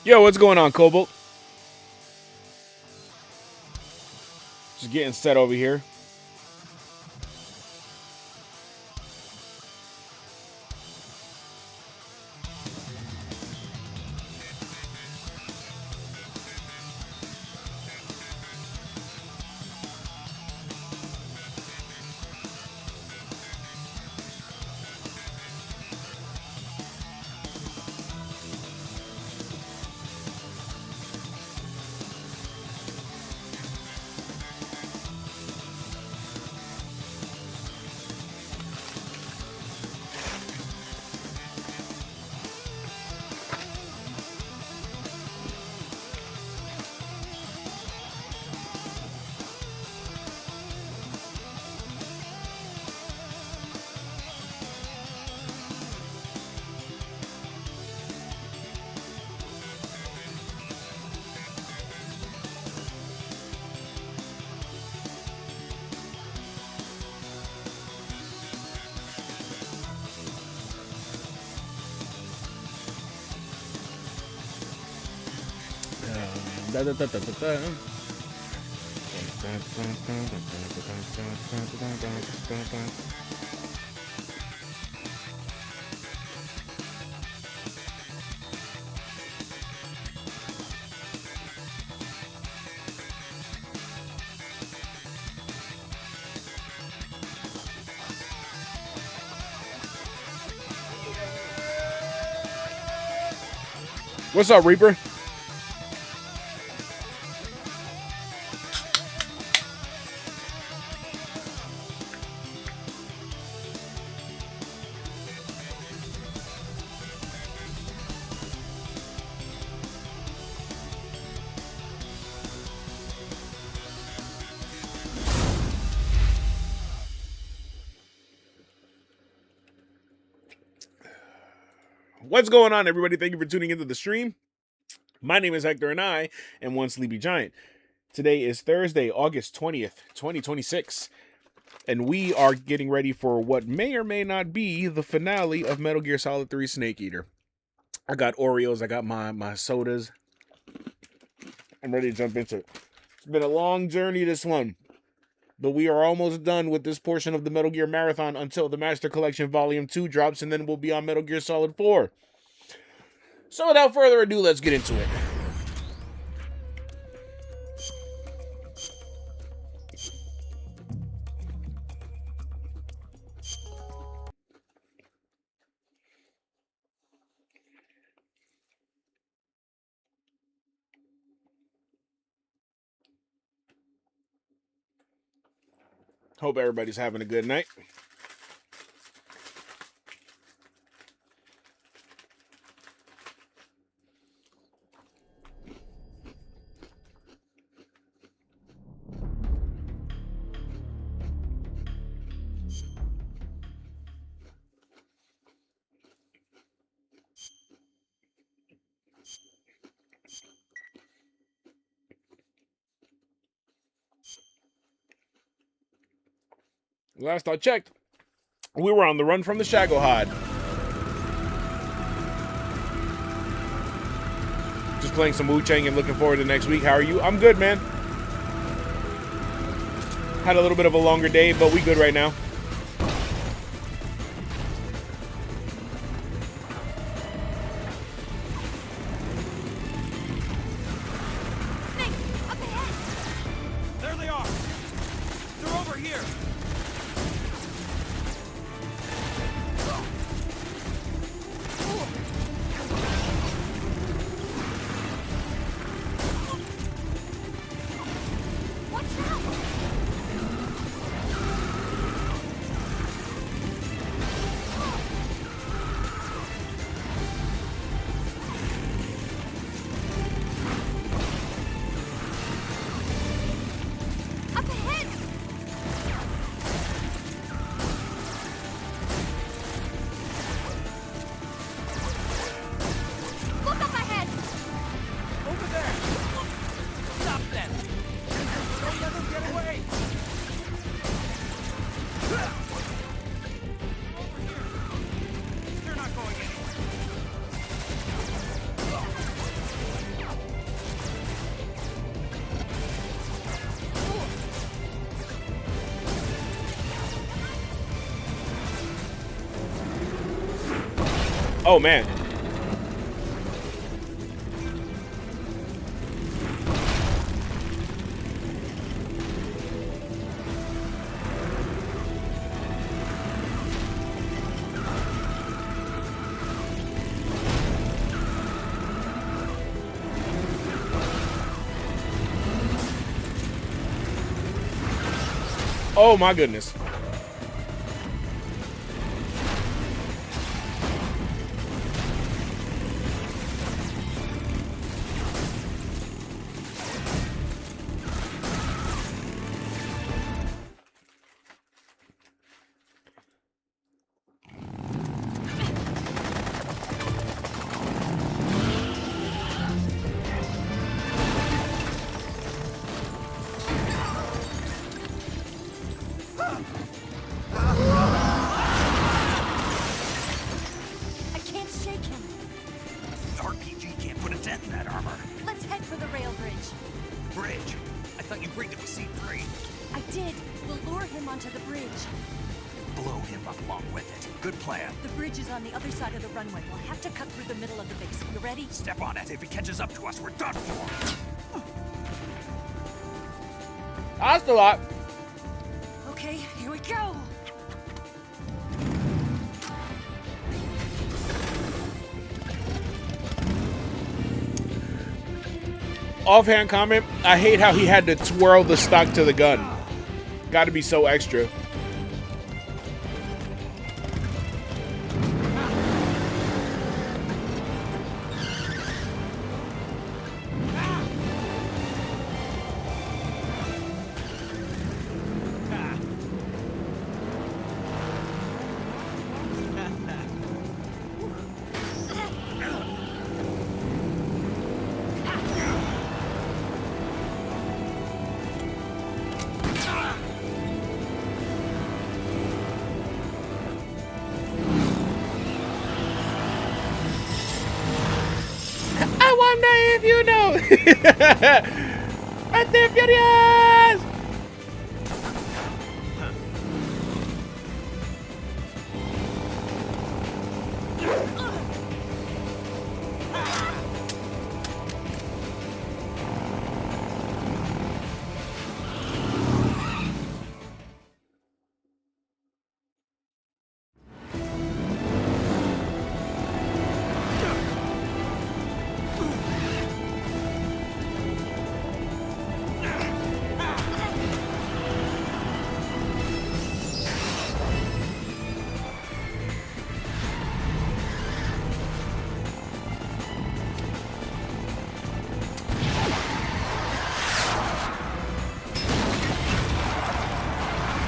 Yo, what's going on, Cobalt? Just getting set over here. What's up, Reaper? What's going on, everybody? Thank you for tuning into the stream. My name is Hector, and I am One Sleepy Giant. Today is Thursday, August 20th, 2026, and we are getting ready for what may or may not be the finale of Metal Gear Solid 3 Snake Eater. I got Oreos, I got my sodas. I'm ready to jump into it. It's been a long journey, this one, but we are almost done with this portion of the Metal Gear Marathon until the Master Collection Volume 2 drops, and then we'll be on Metal Gear Solid 4. So without further ado, let's get into it. Hope everybody's having a good night. Last I checked, we were on the run from the Shagohod. Just playing some Wu-Chang and looking forward to next week. How are you? I'm good, man. Had a little bit of a longer day, but we good right now. There they are! They're over here! Oh, man. Oh, my goodness. I can't shake him. RPG can't put a dent in that armor. Let's head for the rail bridge. Bridge. I thought you agreed it was C3. I did. We'll lure him onto the bridge. Blow him up along with it. Good plan. The bridge is on the other side of the runway. We'll have to cut through the middle of the base. You ready? Step on it. If he catches up to us, we're done for. That's a lot. Okay, here we go. Offhand comment, I hate how he had to twirl the stock to the gun. Got to be so extra. I wonder if you know. Right there, Furious!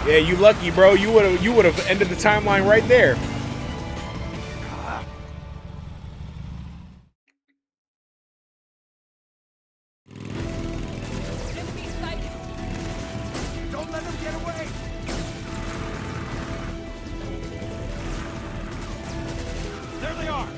Yeah, you lucky, bro. You would have ended the timeline right there. Enemy sighted. Don't let him get away. There they are.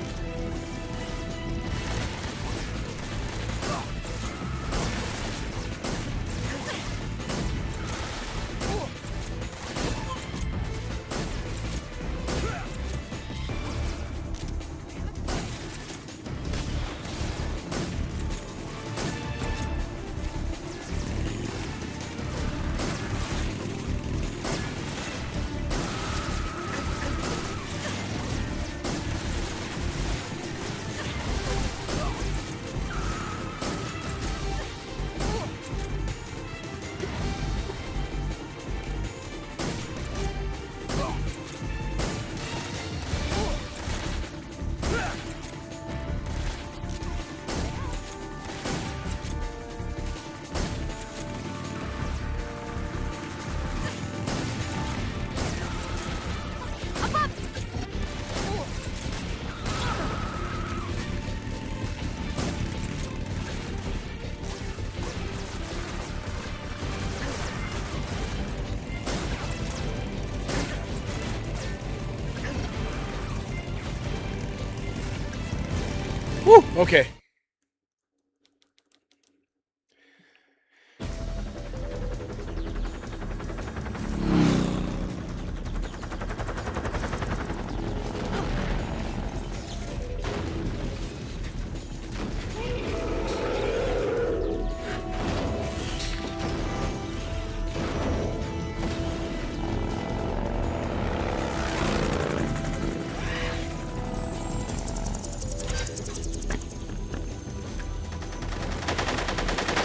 Woo, okay.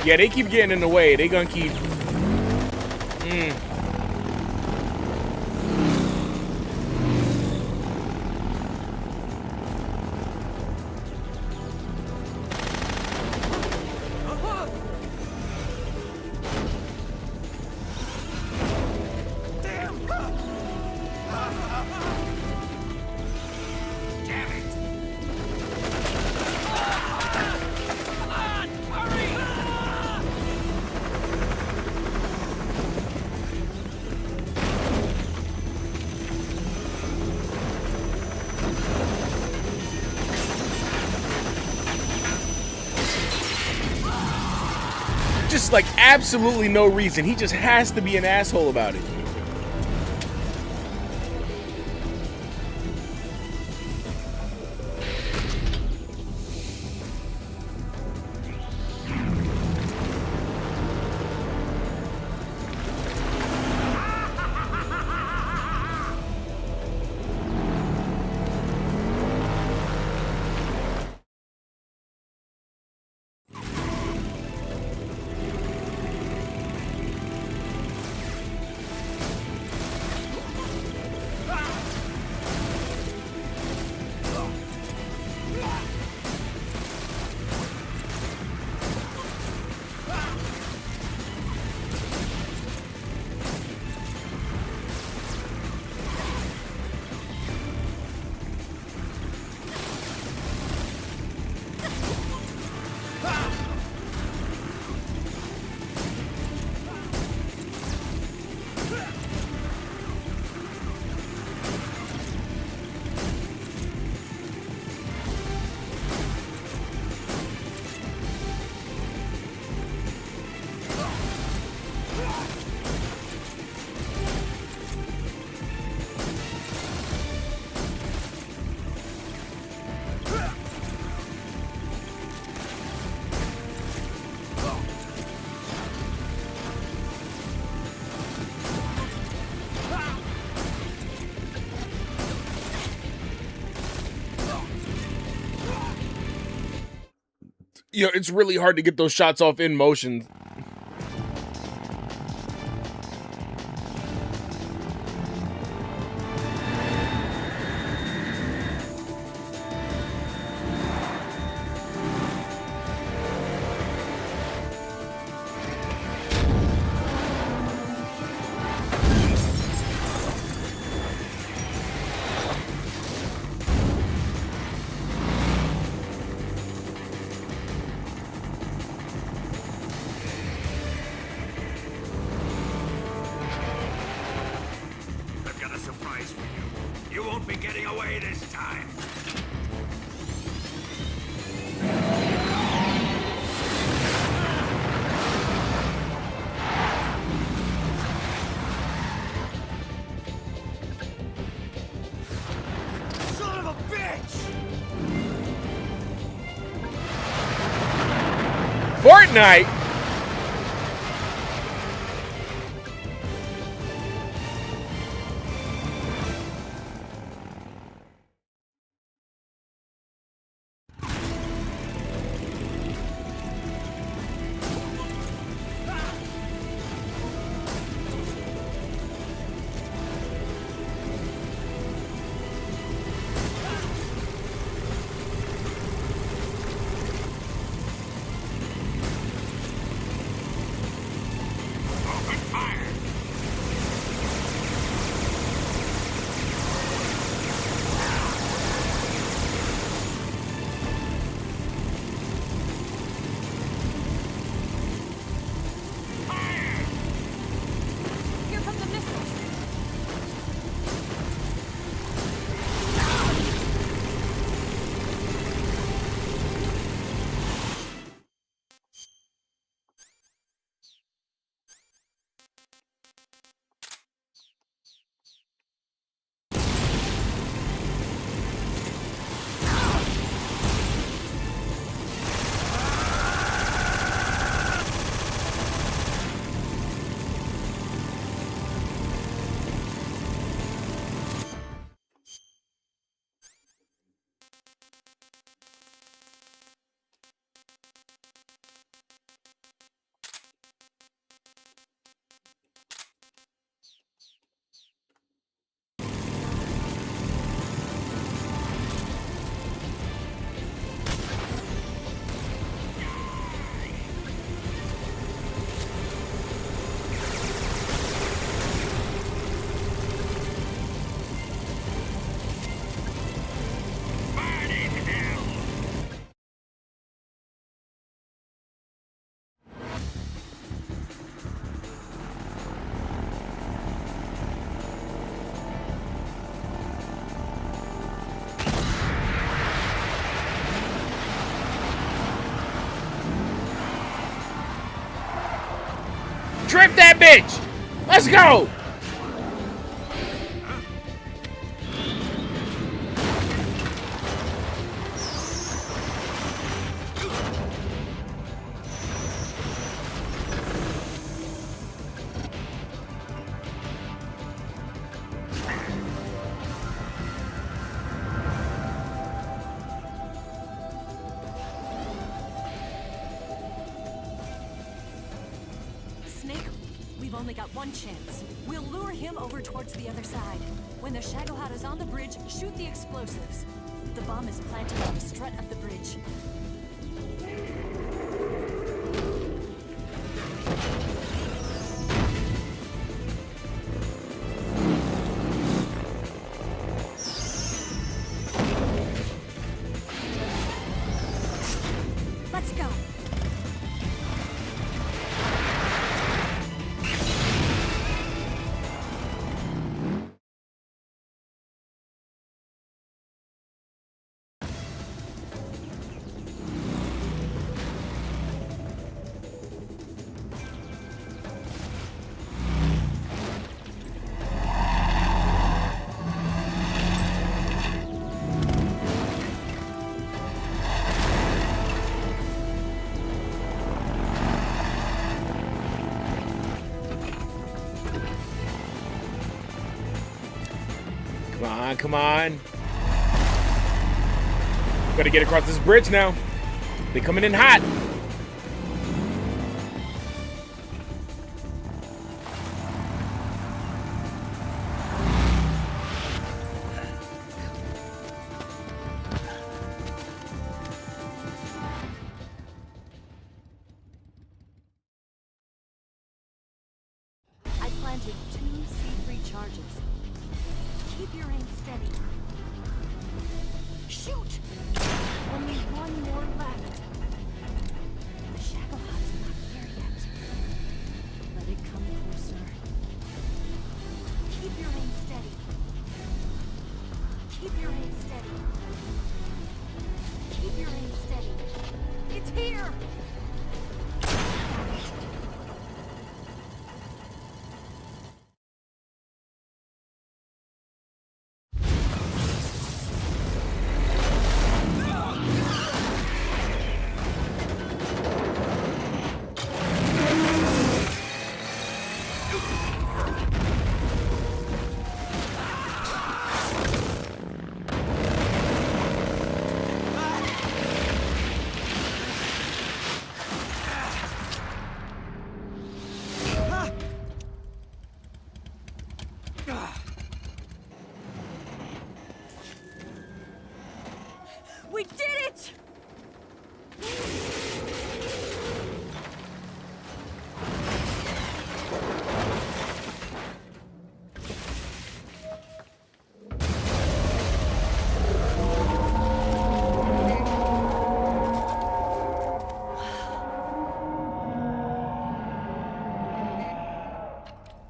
Yeah, they keep getting in the way. They gonna keep... Just like absolutely no reason. He just has to be an asshole about it. You know, it's really hard to get those shots off in motion. I've got a surprise for you. You won't be getting away this time. Son of a bitch! Fortnite? Drift that bitch! Let's go! Snake, we've only got one chance. We'll lure him over towards the other side. When the Shagohod is on the bridge, shoot the explosives. The bomb is planted on the strut of the bridge. Let's go. Come on, come on. Gotta get across this bridge now. They coming in hot. I planted 2 C3 charges. Keep your aim steady. Shoot! Only one more left. The Shagohod's not here yet. Let it come closer. Keep your aim steady. Keep your aim steady. Keep your aim steady. It's here! We did it!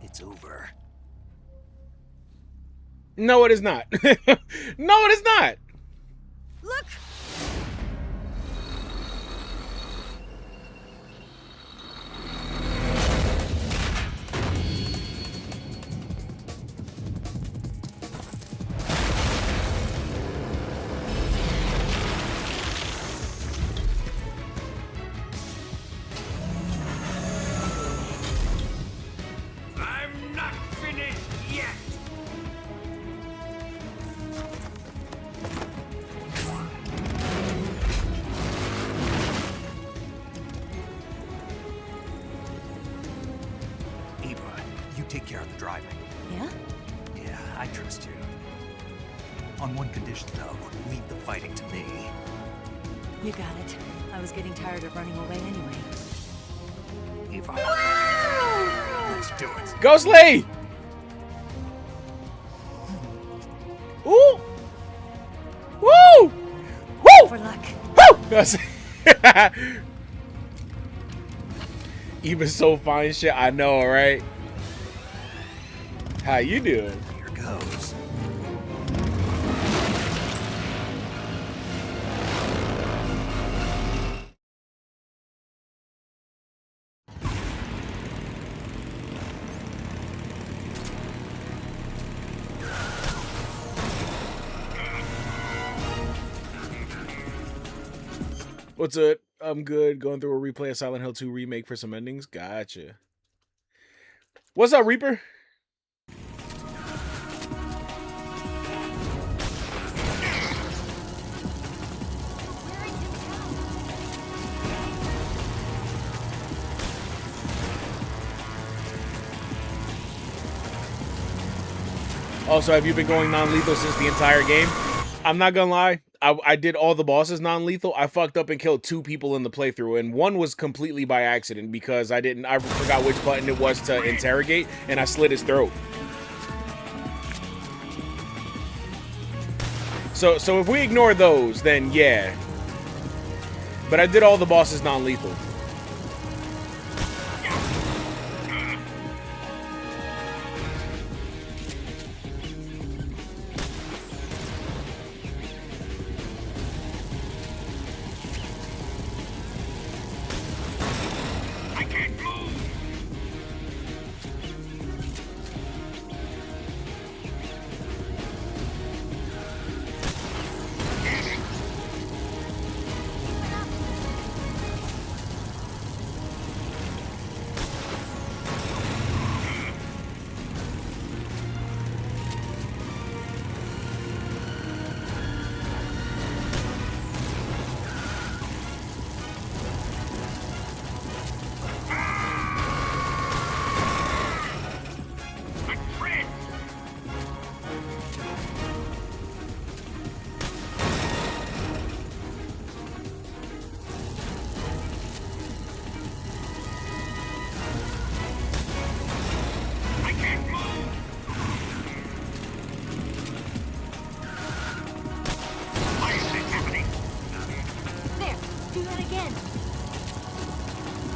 It's over. No, it is not. No, it is not. Look! I'm not finished yet. Eva, you take care of the driving. Yeah? Yeah, I trust you. On one condition, though, leave the fighting to me. You got it. I was getting tired of running away anyway. Eva, let's do it. Ghost Lee! Ooh! Woo! Woo! For luck. Woo! That's Eva's so fine shit, I know, right? How you doing? Here goes. What's it? I'm good. Going through a replay of Silent Hill 2 remake for some endings. Gotcha. What's up, Reaper? Also, have you been going non-lethal since the entire game? I'm not gonna lie. I did all the bosses non-lethal. I fucked up and killed 2 people in the playthrough, and one was completely by accident because I forgot which button it was to interrogate, and I slit his throat. So if we ignore those, then yeah. But I did all the bosses non-lethal.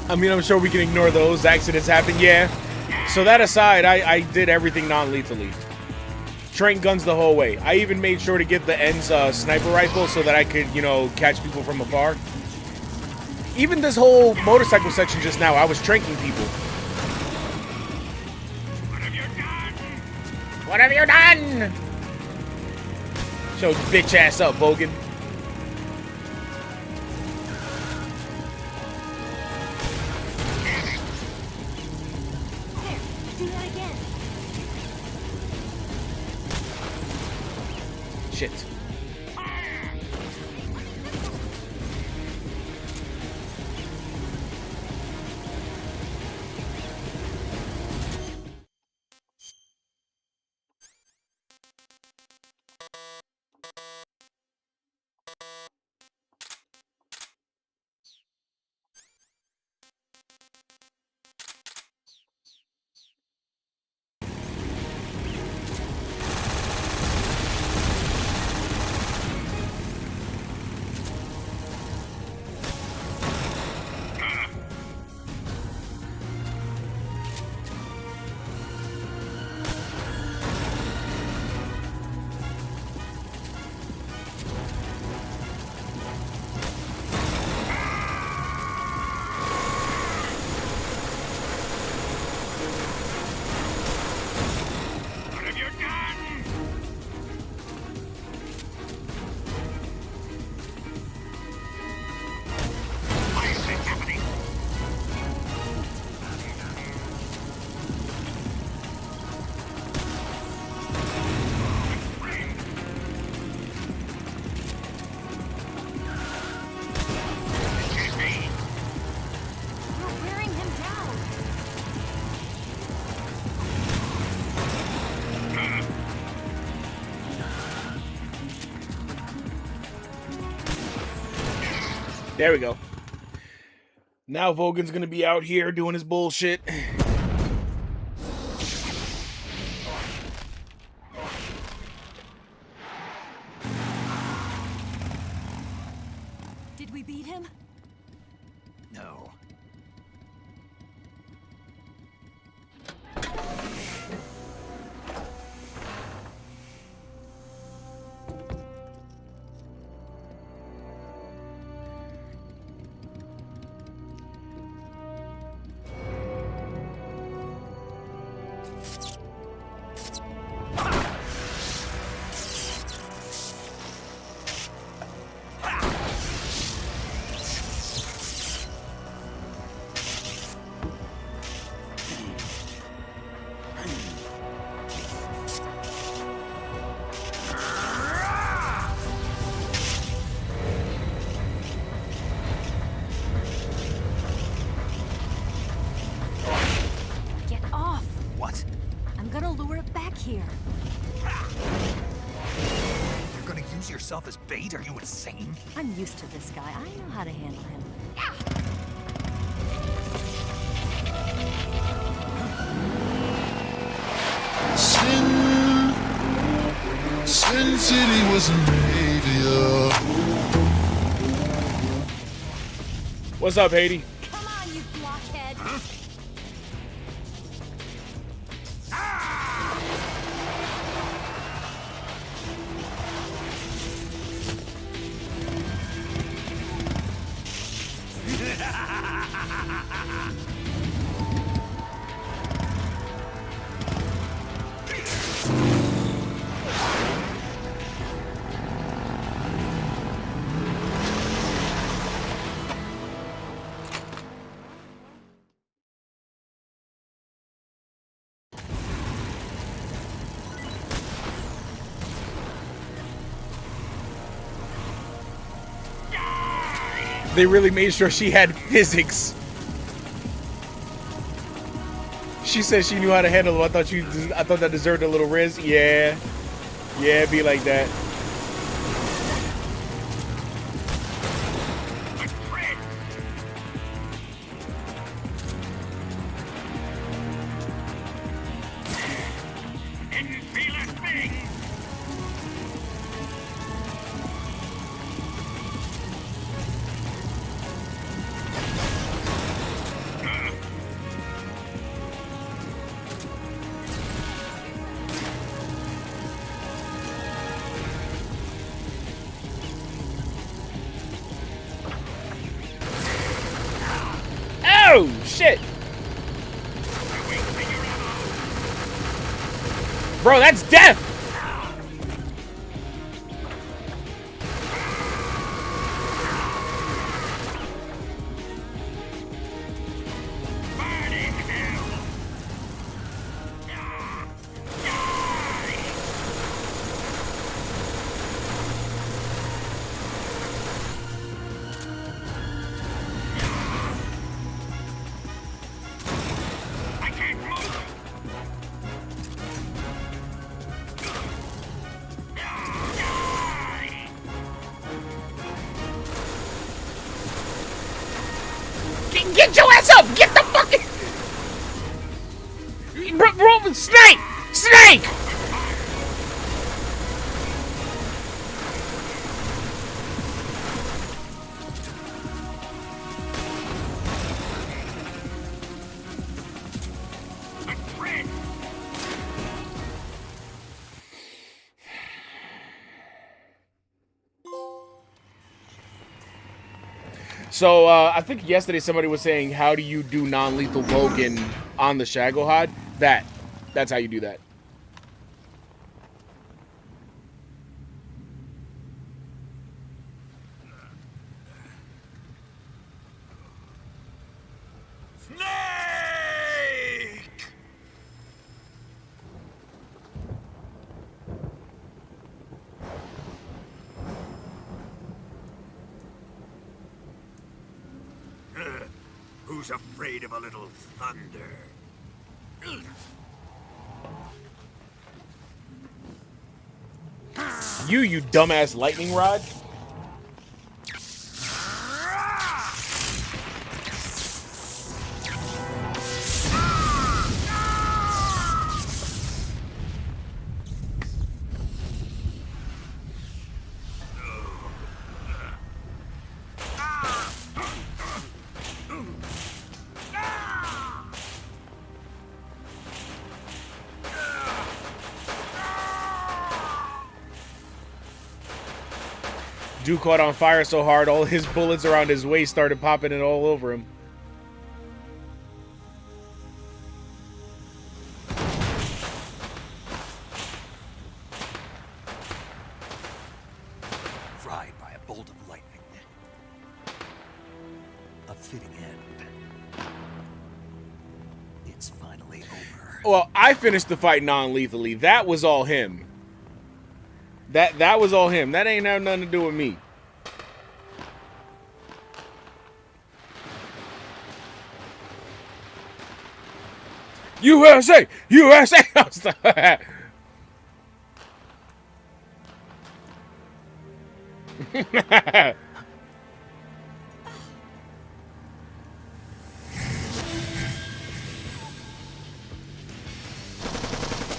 I mean, I'm sure we can ignore those. Accidents happen, yeah. So that aside, I did everything non-lethally. Trank guns the whole way. I even made sure to get the Ends sniper rifle so that I could, you know, catch people from afar. Even this whole motorcycle section just now, I was tranking people. What have you done? What have you done? Show bitch ass up, Vogan. Shit. There we go. Now Vogan's gonna be out here doing his bullshit. Did we beat him? No. yourself as bait? Are you insane? I'm used to this guy. I know how to handle him. Sin City was a radio. What's up, Haiti? Come on, you blockhead. They really made sure she had physics. She said she knew how to handle it. I thought that deserved a little riz. Yeah. Yeah, it'd be like that. Oh, shit. Bro, that's death. Get your ass up! Get the fucking... Bro, Snake! Snake! So, I think yesterday somebody was saying, how do you do non-lethal Logan on the Shagohod? That's how you do that. Snake! Who's afraid of a little thunder? You dumbass lightning rod. Dude caught on fire so hard, all his bullets around his waist started popping it all over him. Fried by a bolt of lightning. A fitting end. It's finally over. Well, I finished the fight non-lethally. That was all him. That was all him. That ain't have nothing to do with me. USA! USA!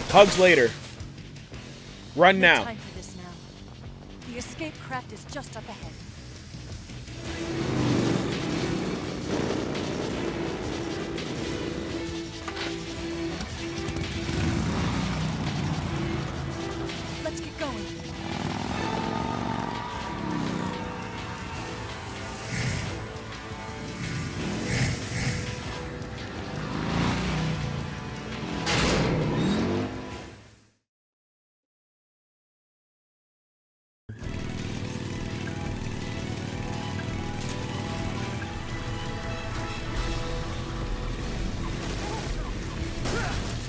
Hugs later. Run No now. time for this now. The escape craft is just up ahead. Let's get going.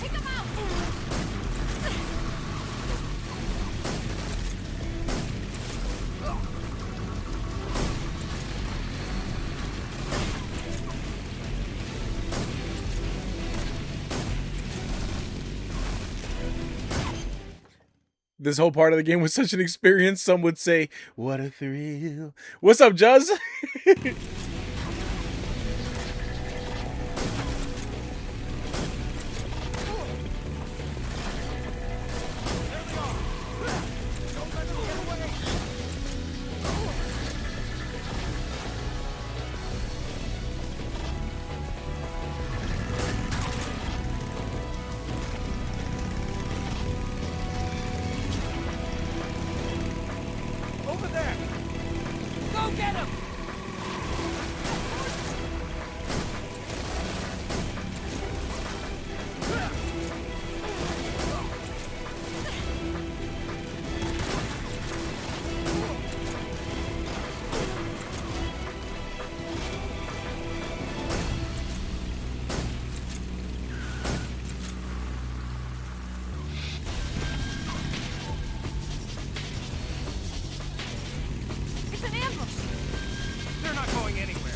Take him out! This whole part of the game was such an experience. Some would say, what a thrill. What's up, Juz? Over there! Go get him! It's an ambush! They're not going anywhere.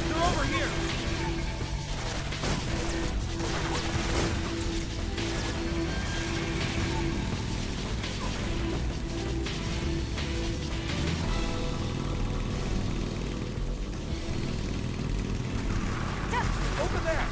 They're over here! Over there!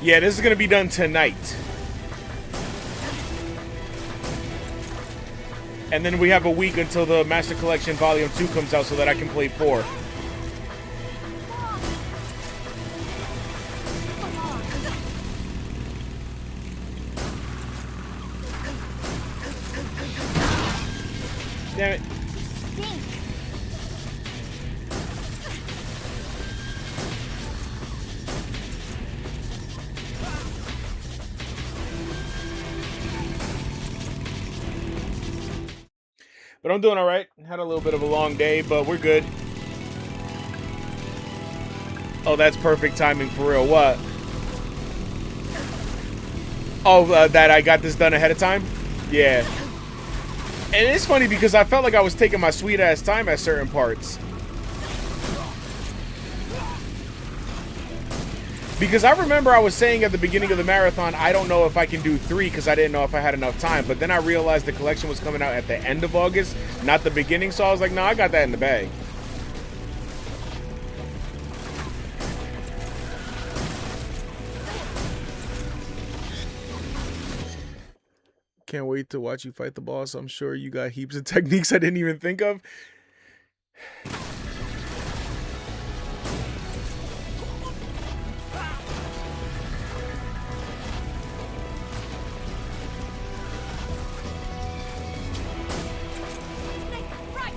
Yeah, this is going to be done tonight. And then we have a week until the Master Collection Volume 2 comes out so that I can play 4. Damn it. But I'm doing all right. Had a little bit of a long day, but we're good. Oh, that's perfect timing for real. What? Oh, that I got this done ahead of time? Yeah. And it's funny because I felt like I was taking my sweet ass time at certain parts. Because I remember I was saying at the beginning of the marathon, I don't know if I can do 3 because I didn't know if I had enough time. But then I realized the collection was coming out at the end of August, not the beginning. So I was like, no, I got that in the bag. Can't wait to watch you fight the boss. I'm sure you got heaps of techniques I didn't even think of. Right!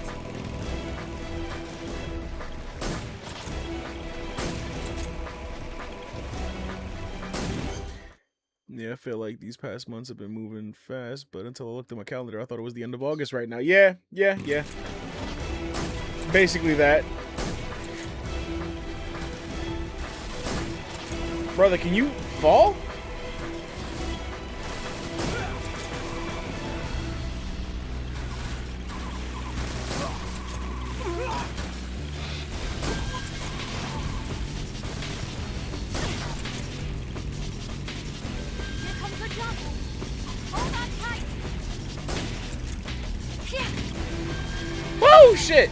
Yeah, I feel like these past months have been moving fast, but until I looked at my calendar, I thought it was the end of August right now. Yeah. Basically that. Brother, can you fall? Here comes the jump. Hold on tight. Whoa, shit!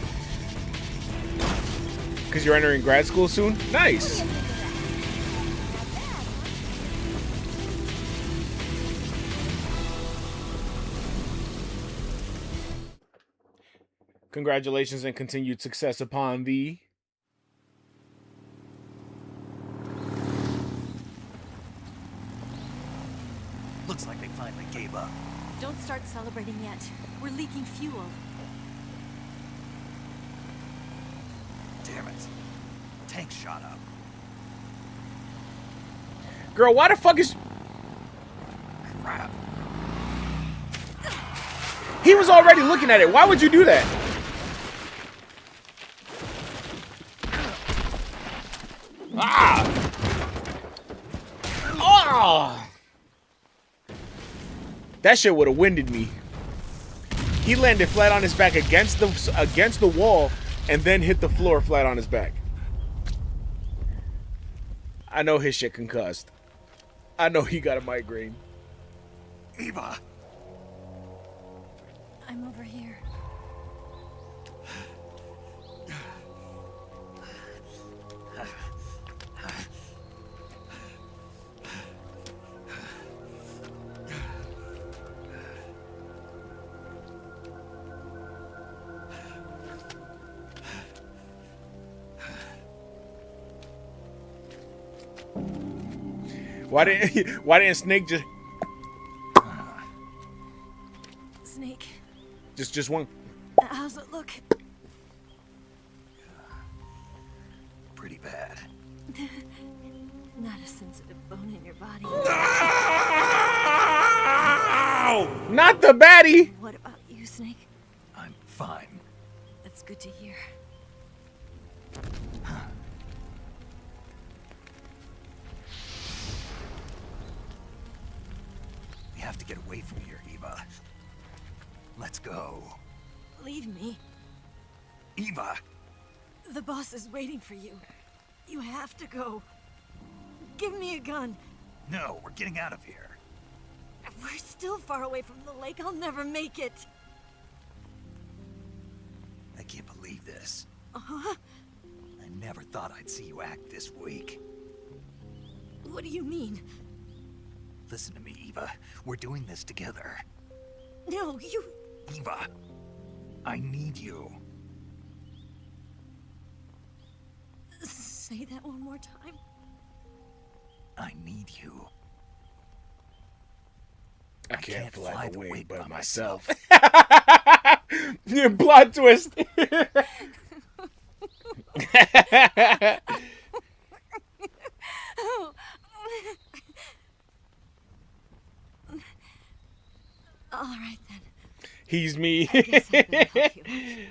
Because you're entering grad school soon? Nice! Congratulations and continued success upon thee. Looks like they finally gave up. Don't start celebrating yet. We're leaking fuel. Damn it. Tank shot up. Girl, why the fuck is... Crap. He was already looking at it. Why would you do that? Ah! Oh! That shit would have winded me. He landed flat on his back against the wall and then hit the floor flat on his back. I know his shit concussed. I know he got a migraine. Eva! I'm over here. Why didn't Snake just Snake, just one? how's it look? Pretty bad. Not a sensitive bone in your body. Not the baddie. What about you, Snake? I'm fine. That's good to hear. We have to get away from here, Eva. Let's go. Leave me. Eva! The boss is waiting for you. You have to go. Give me a gun. No, we're getting out of here. We're still far away from the lake. I'll never make it. I can't believe this. Uh-huh. I never thought I'd see you act this weak. What do you mean? Listen to me, Eva. We're doing this together. No, you... Eva, I need you. Say that one more time. I need you. I can't fly the away wig by by myself. Plot twist. All right, then. He's me. Guess I can help you.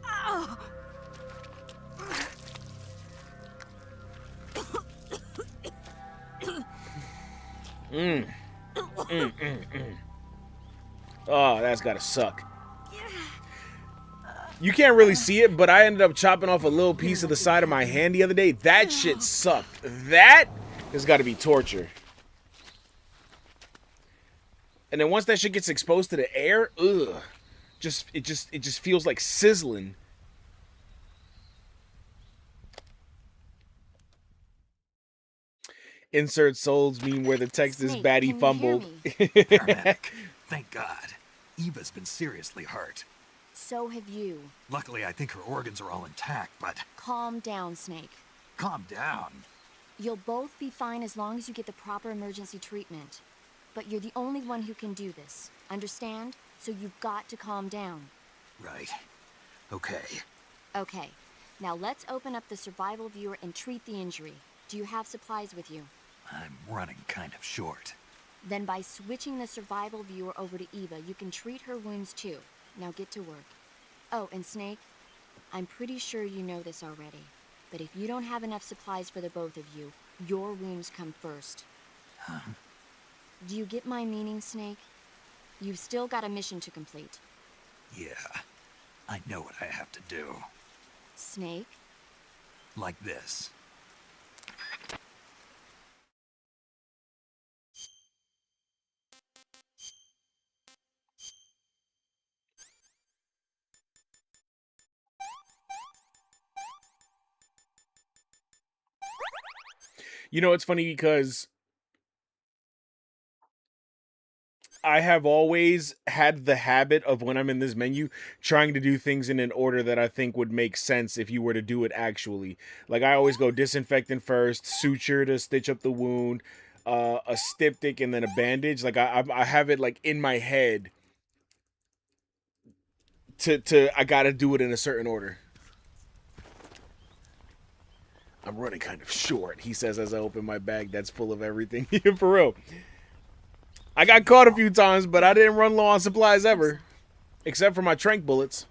Oh. Oh, that's gotta suck. You can't really see it, but I ended up chopping off a little piece of the side of my hand the other day. That shit sucked. That has got to be torture. And then once that shit gets exposed to the air, ugh, it just feels like sizzling. Insert souls meme where the text is Snake, Batty can you hear fumbled. me? Paramedic. Thank God. Eva's been seriously hurt. So have you. Luckily, I think her organs are all intact, but Calm down, Snake. calm down. You'll both be fine as long as you get the proper emergency treatment. But you're the only one who can do this. Understand? So you've got to calm down. Right. Okay. Okay. Now let's open up the survival viewer and treat the injury. Do you have supplies with you? I'm running kind of short. Then by switching the survival viewer over to Eva, you can treat her wounds too. Now get to work. Oh, and Snake, I'm pretty sure you know this already, but if you don't have enough supplies for the both of you, your wounds come first. Huh? Do you get my meaning, Snake? You've still got a mission to complete. Yeah. I know what I have to do. Snake? Like this. You know, it's funny because I have always had the habit of when I'm in this menu trying to do things in an order that I think would make sense if you were to do it actually. Like I always go disinfectant first, suture to stitch up the wound, a styptic, and then a bandage. Like I have it like in my head to I gotta do it in a certain order. I'm running kind of short, he says as I open my bag that's full of everything. For real. I got caught a few times, but I didn't run low on supplies ever. Except for my tranq bullets.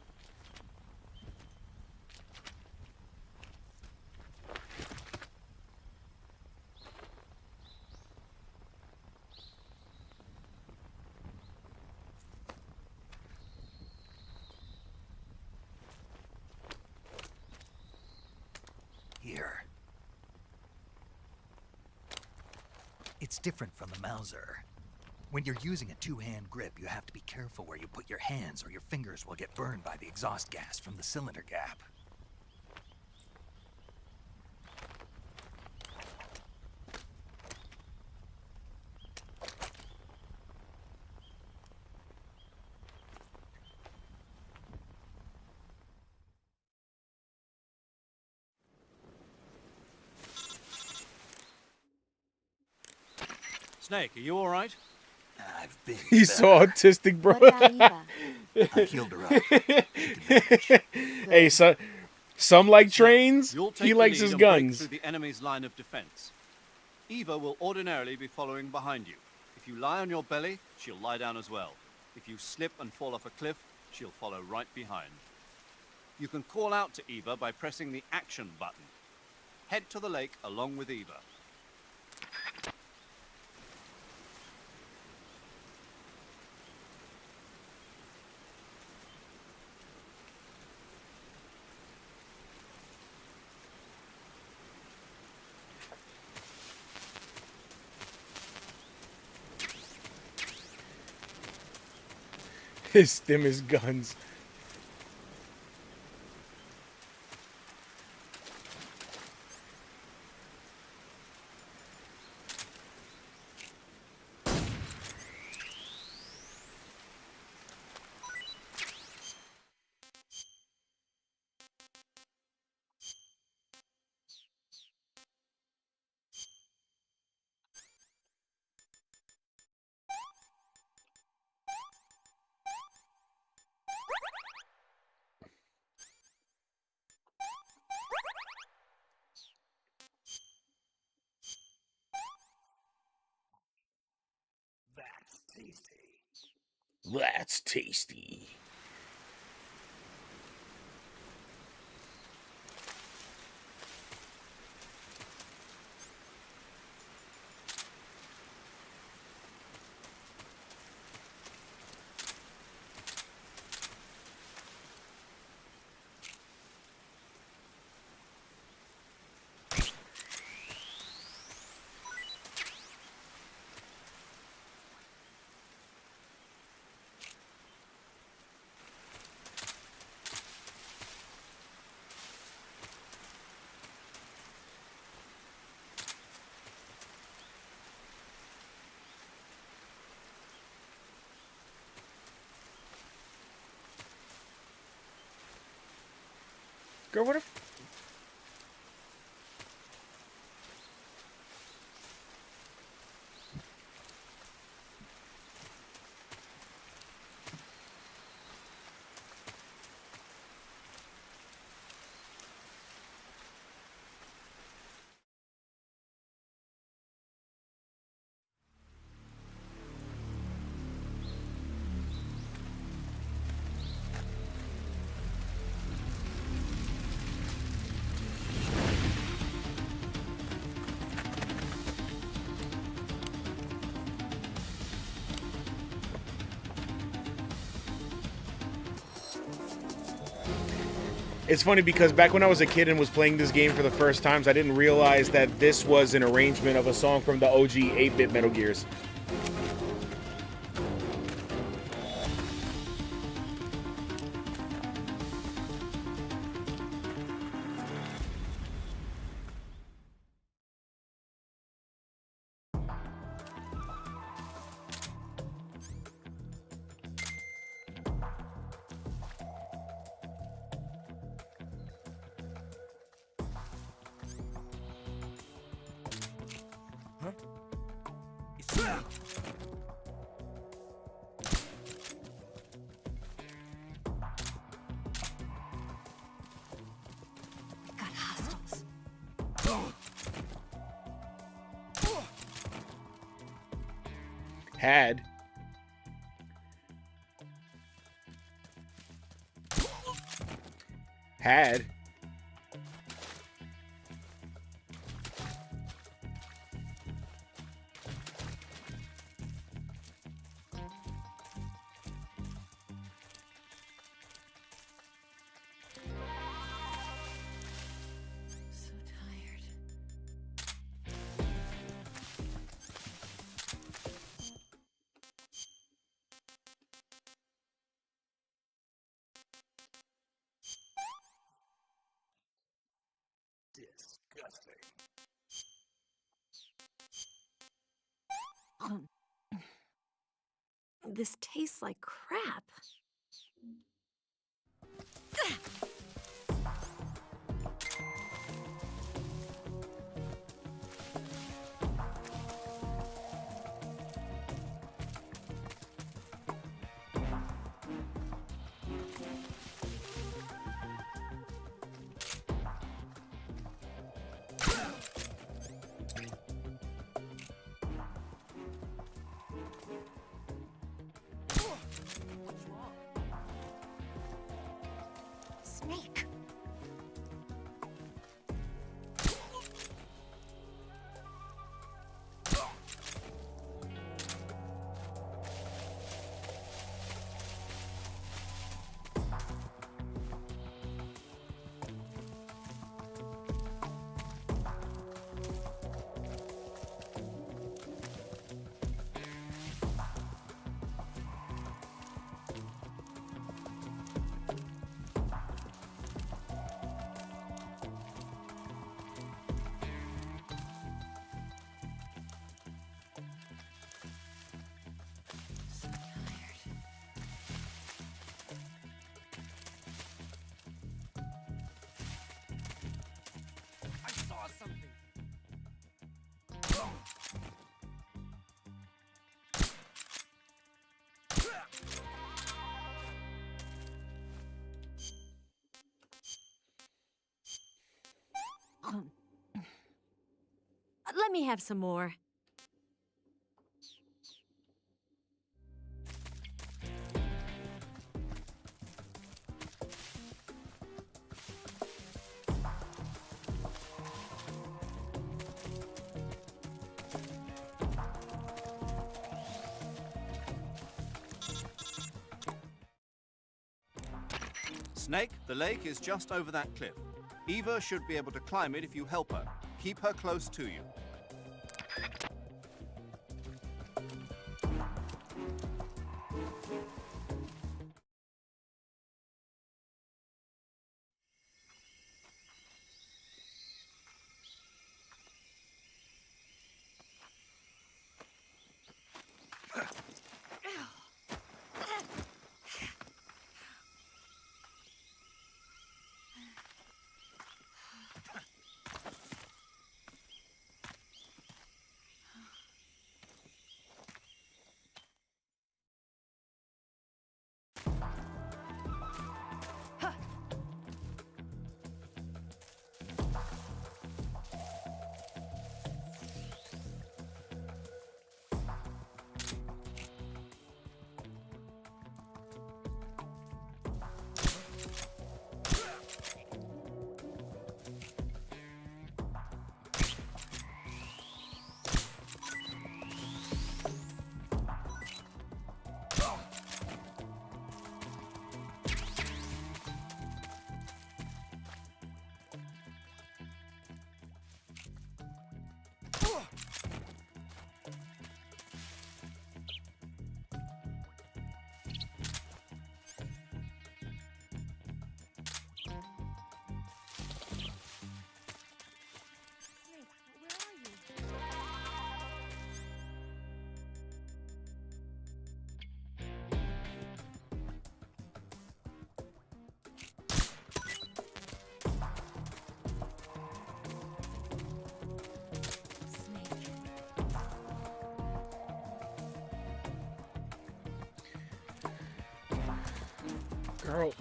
Here. It's different from the Mauser. When you're using a two-hand grip, you have to be careful where you put your hands or your fingers will get burned by the exhaust gas from the cylinder gap. Snake, are you all right? I've been He's so autistic, bro. What about Eva? I healed her up. She can manage. Hey, so, some like trains. You'll take He the likes lead his and break guns. through the enemy's line of defense. Eva will ordinarily be following behind you. If you lie on your belly, she'll lie down as well. If you slip and fall off a cliff, she'll follow right behind. You can call out to Eva by pressing the action button. Head to the lake along with Eva. His stem is guns. That's tasty. That's tasty. Girl, what if... It's funny because back when I was a kid and was playing this game for the first times, I didn't realize that this was an arrangement of a song from the OG 8-bit Metal Gears. Got hostiles. Had. Had. So tired. This tastes like crap. Snake. So tired. I saw something. Let me have some more. Snake, the lake is just over that cliff. Eva should be able to climb it if you help her. Keep her close to you. Girl.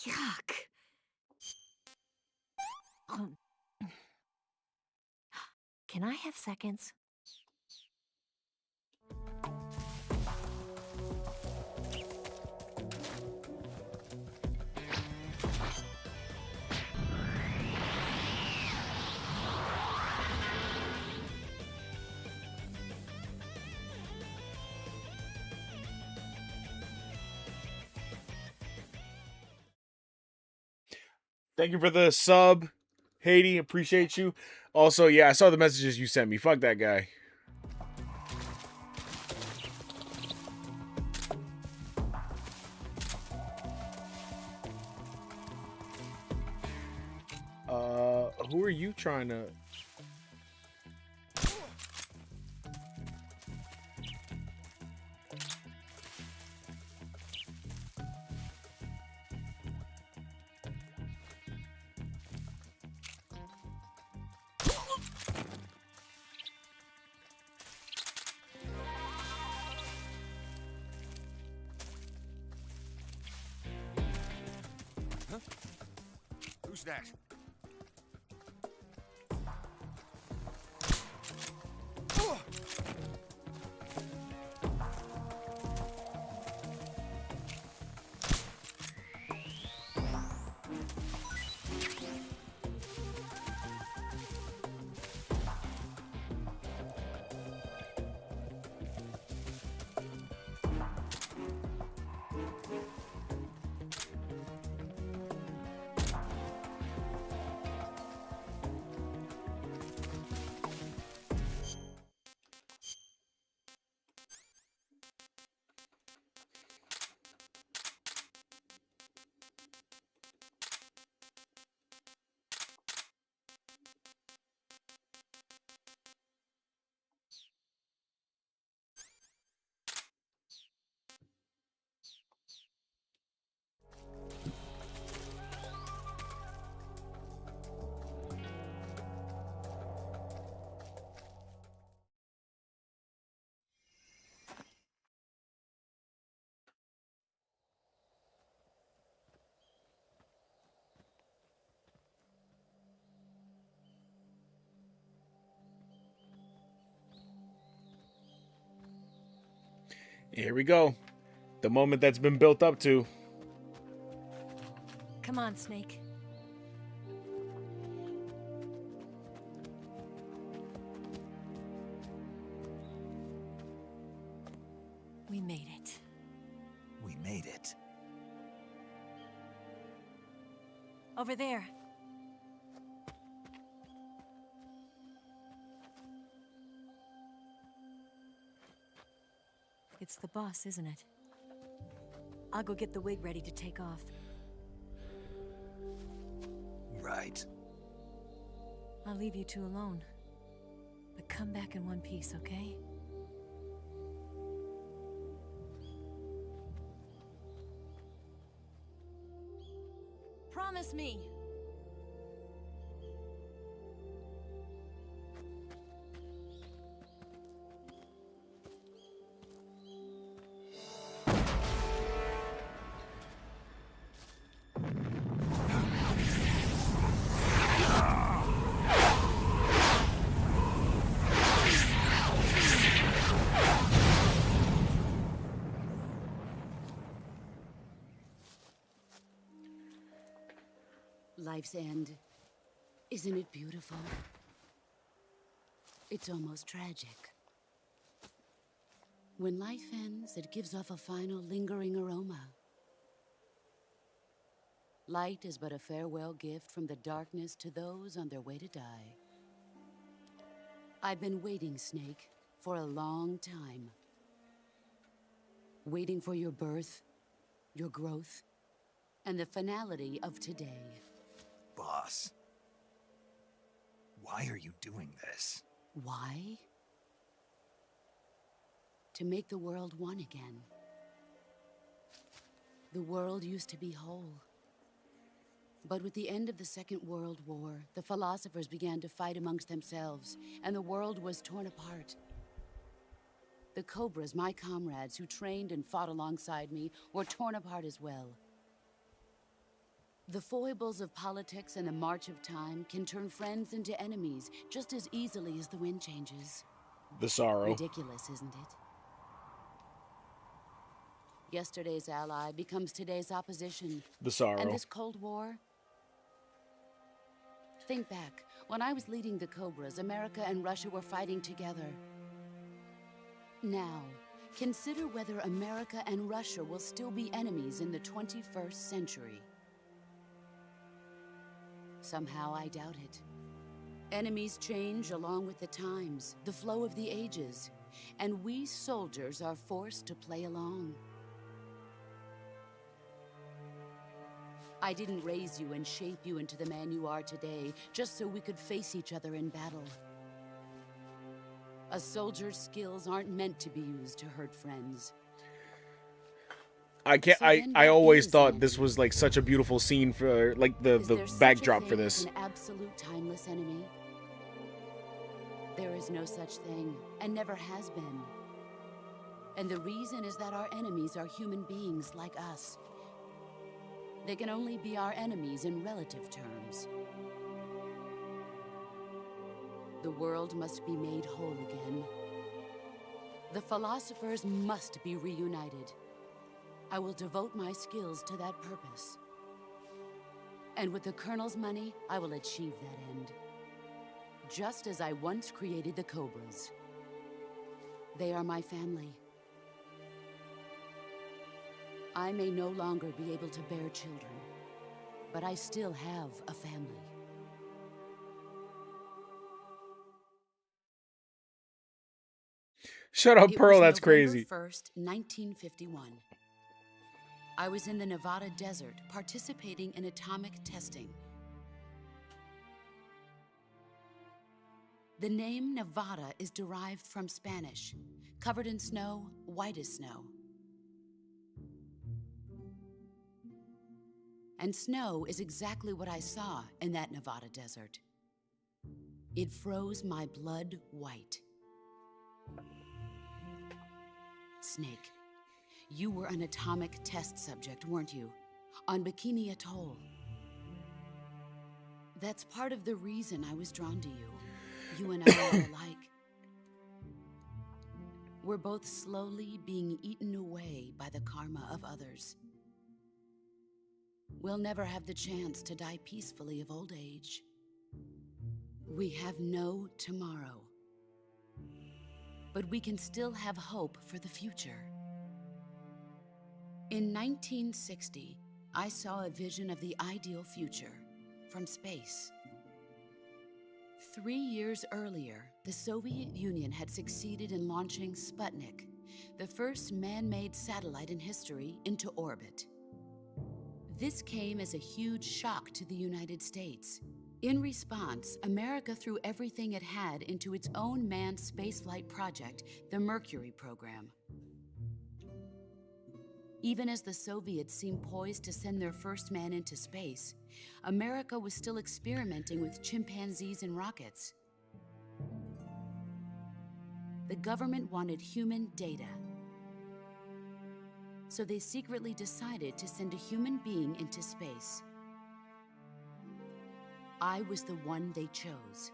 Yuck. Can I have seconds? Thank you for the sub, Haiti. Appreciate you. Also, yeah, I saw the messages you sent me. Fuck that guy. Who are you trying to? Who's that? Here we go. The moment that's been built up to. Come on, Snake. We made it. We made it. Over there. It's the boss, isn't it? I'll go get the wig ready to take off. Right. I'll leave you two alone. But come back in one piece, okay? Promise me! Life's end. Isn't it beautiful? It's almost tragic. When life ends, it gives off a final lingering aroma. Light is but a farewell gift from the darkness to those on their way to die. I've been waiting, Snake, for a long time. Waiting for your birth, your growth, and the finality of today. Boss. Why are you doing this? Why? To make the world one again. The world used to be whole. But with the end of the Second World War, the philosophers began to fight amongst themselves, and the world was torn apart. The Cobras, my comrades who trained and fought alongside me, were torn apart as well. The foibles of politics and the march of time can turn friends into enemies just as easily as the wind changes. The sorrow. Ridiculous, isn't it? Yesterday's ally becomes today's opposition. The sorrow. And this Cold War? Think back. When I was leading the Cobras, America and Russia were fighting together. Now, consider whether America and Russia will still be enemies in the 21st century. Somehow I doubt it. Enemies change along with the times, the flow of the ages, and we soldiers are forced to play along. I didn't raise you and shape you into the man you are today just so we could face each other in battle. A soldier's skills aren't meant to be used to hurt friends. I always thought this was like such a beautiful scene for like the backdrop for this. An absolute timeless enemy? There is no such thing, and never has been. And the reason is that our enemies are human beings like us. They can only be our enemies in relative terms. The world must be made whole again. The philosophers must be reunited. I will devote my skills to that purpose. And with the Colonel's money, I will achieve that end. Just as I once created the Cobras. They are my family. I may no longer be able to bear children, but I still have a family. Shut up, Pearl, that's crazy. It was November 1st, 1951. I was in the Nevada desert participating in atomic testing. The name Nevada is derived from Spanish, covered in snow, white as snow. And snow is exactly what I saw in that Nevada desert. It froze my blood white. Snake, you were an atomic test subject, weren't you? On Bikini Atoll. That's part of the reason I was drawn to you. You and I are alike. we're both slowly being eaten away by the karma of others. We'll never have the chance to die peacefully of old age. We have no tomorrow. But we can still have hope for the future. In 1960, I saw a vision of the ideal future from space. 3 years earlier, the Soviet Union had succeeded in launching Sputnik, the first man-made satellite in history, into orbit. This came as a huge shock to the United States. In response, America threw everything it had into its own manned spaceflight project, the Mercury program. Even as the Soviets seemed poised to send their first man into space, America was still experimenting with chimpanzees and rockets. The government wanted human data, so they secretly decided to send a human being into space. I was the one they chose.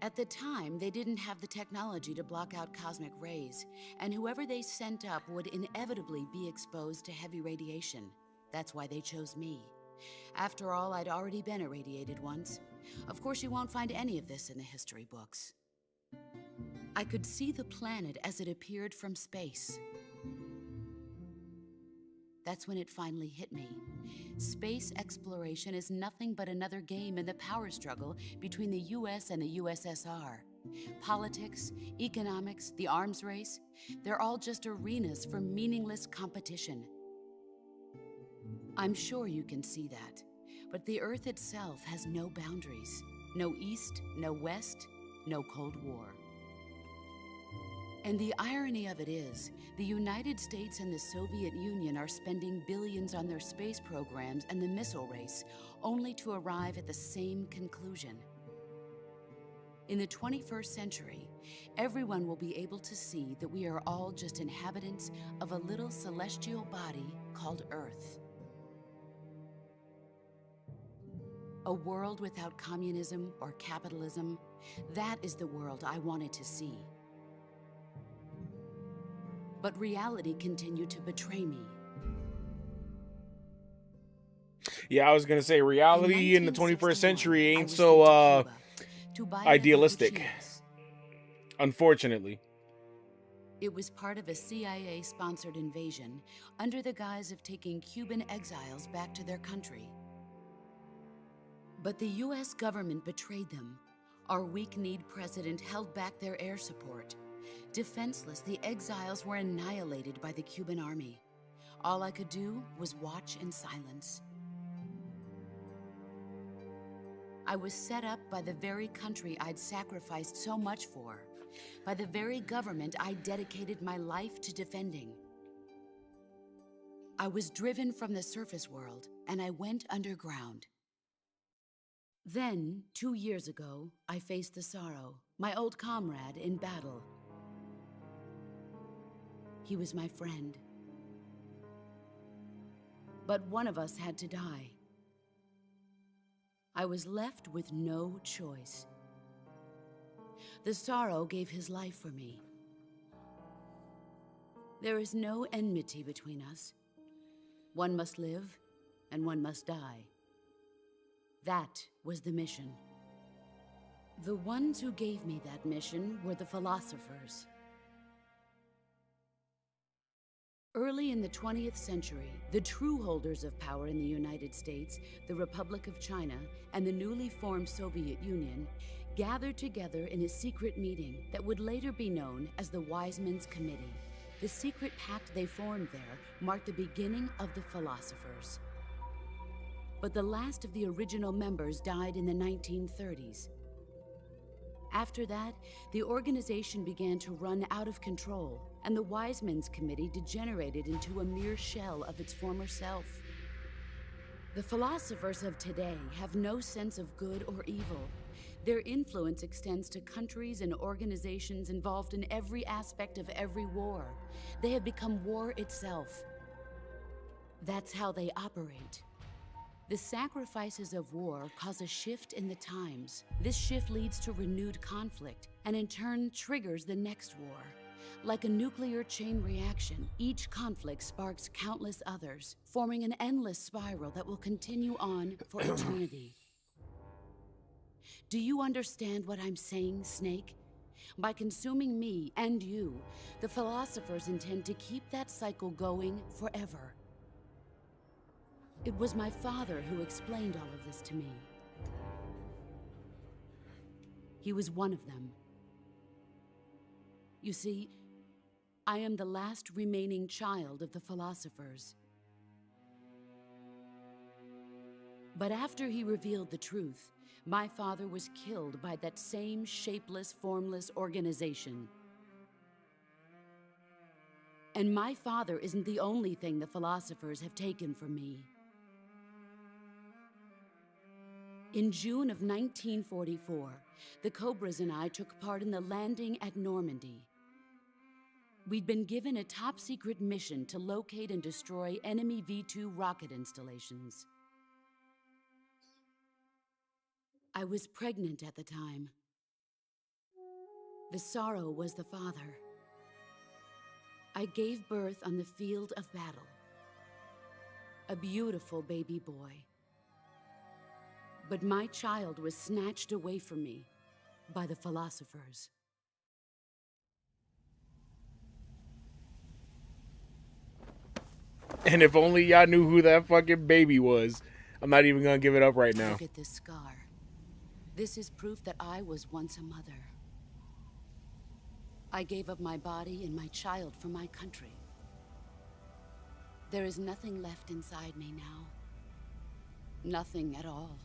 At the time, they didn't have the technology to block out cosmic rays, and whoever they sent up would inevitably be exposed to heavy radiation. That's why they chose me. After all, I'd already been irradiated once. Of course, you won't find any of this in the history books. I could see the planet as it appeared from space. That's when it finally hit me. Space exploration is nothing but another game in the power struggle between the US and the USSR. Politics, economics, the arms race, they're all just arenas for meaningless competition. I'm sure you can see that, but the Earth itself has no boundaries. No East, no West, no Cold War. And the irony of it is, the United States and the Soviet Union are spending billions on their space programs and the missile race, only to arrive at the same conclusion. In the 21st century, everyone will be able to see that we are all just inhabitants of a little celestial body called Earth. A world without communism or capitalism, that is the world I wanted to see. But reality continued to betray me. Yeah, I was gonna say reality in the 21st century ain't so idealistic. Unfortunately. It was part of a CIA-sponsored invasion under the guise of taking Cuban exiles back to their country. But the US government betrayed them. Our weak-kneed president held back their air support. Defenseless, the exiles were annihilated by the Cuban army. All I could do was watch in silence. I was set up by the very country I'd sacrificed so much for, by the very government I dedicated my life to defending. I was driven from the surface world, and I went underground. Then, 2 years ago, I faced the Sorrow, my old comrade in battle. He was my friend. But one of us had to die. I was left with no choice. The Sorrow gave his life for me. There is no enmity between us. One must live, and one must die. That was the mission. The ones who gave me that mission were the philosophers. Early in the 20th century, the true holders of power in the United States, the Republic of China, and the newly formed Soviet Union gathered together in a secret meeting that would later be known as the Wiseman's Committee. The secret pact they formed there marked the beginning of the philosophers. But the last of the original members died in the 1930s. After that, the organization began to run out of control, and the Wiseman's Committee degenerated into a mere shell of its former self. The philosophers of today have no sense of good or evil. Their influence extends to countries and organizations involved in every aspect of every war. They have become war itself. That's how they operate. The sacrifices of war cause a shift in the times. This shift leads to renewed conflict, and in turn triggers the next war. Like a nuclear chain reaction, each conflict sparks countless others, forming an endless spiral that will continue on for eternity. Do you understand what I'm saying, Snake? By consuming me and you, the philosophers intend to keep that cycle going forever. It was my father who explained all of this to me. He was one of them. You see, I am the last remaining child of the philosophers. But after he revealed the truth, my father was killed by that same shapeless, formless organization. And my father isn't the only thing the philosophers have taken from me. In June of 1944, the Cobras and I took part in the landing at Normandy. We'd been given a top-secret mission to locate and destroy enemy V-2 rocket installations. I was pregnant at the time. The sorrow was the father. I gave birth on the field of battle. A beautiful baby boy. But my child was snatched away from me by the philosophers. And if only y'all knew who that fucking baby was. I'm not even gonna give it up right now. Look at this scar. This is proof that I was once a mother. I gave up my body and my child for my country. There is nothing left inside me now. Nothing at all.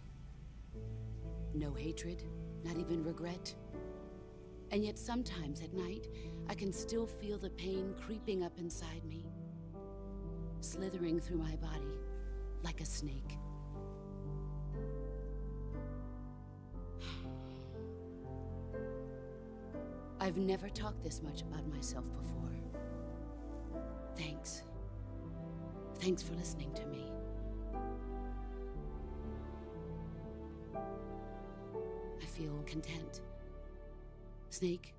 No hatred, not even regret. And yet sometimes at night, I can still feel the pain creeping up inside me, slithering through my body like a snake. I've never talked this much about myself before. Thanks. Thanks for listening to me. I feel content. Snake,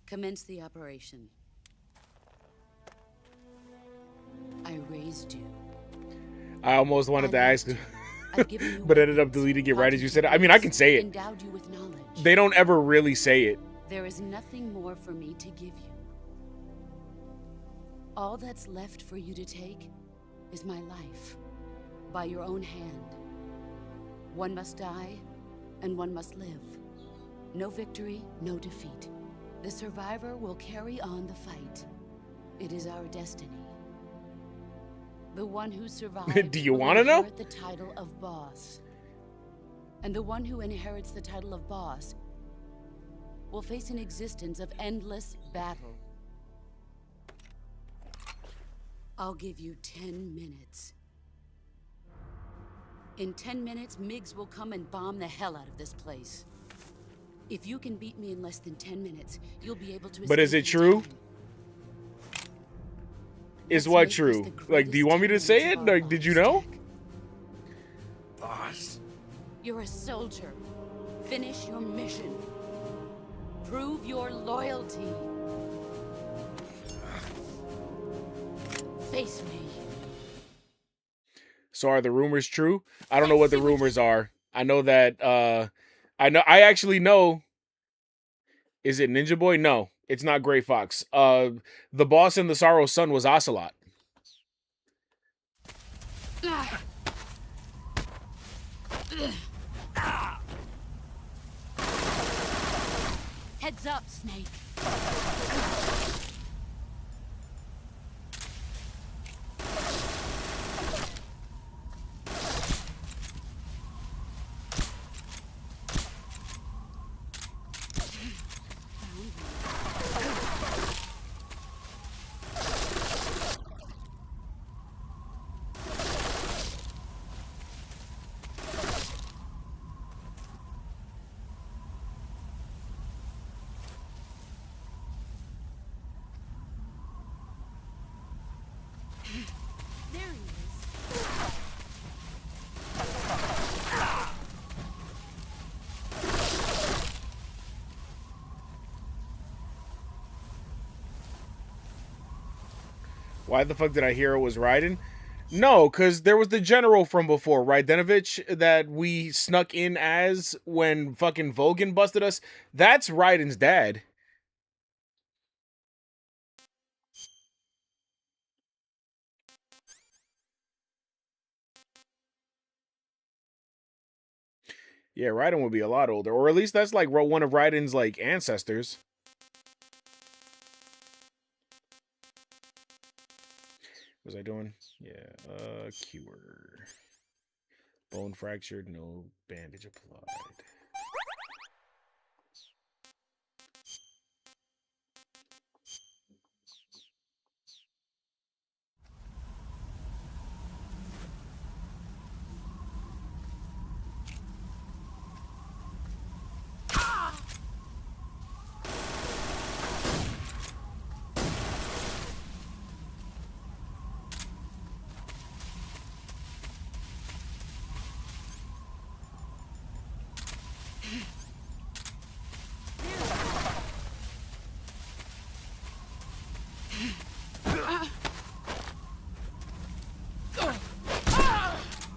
commence the operation. I raised you. I almost wanted to ask, I've given you but ended up weapons, deleting it right as you taught said it. you I mean, I can rules, say it. endowed you with knowledge. They don't ever really say it. There is nothing more for me to give you. All that's left for you to take is my life, by your own hand. One must die, and one must live. No victory, no defeat. The survivor will carry on the fight. It is our destiny. The one who survives Do you will wanna know? inherit the title of boss. And the one who inherits the title of boss will face an existence of endless battle. I'll give you 10 minutes. In 10 minutes, Miggs will come and bomb the hell out of this place. If you can beat me in less than 10 minutes, you'll be able to But is escape it true? in time. Is This what Snake true? is the Like, do greatest you want me to 10 say minutes it? of our Like, did you lives, know? Jack. Boss. You're a soldier. Finish your mission. Prove your loyalty. Face me. So are the rumors true? I don't know what the rumors are. I know that I actually know. Is it Ninja Boy? No, it's not Gray Fox. The boss in the Sorrow's Son was Ocelot. Heads up, Snake. Why the fuck did I hear it was Raiden? No, because there was the general from before, Raidenovich, that we snuck in as when fucking Vogan busted us. That's Raiden's dad. Yeah, Raiden would be a lot older. Or at least that's like one of Raiden's like ancestors. What was I doing? Yeah, cure. Bone fractured, no bandage applied.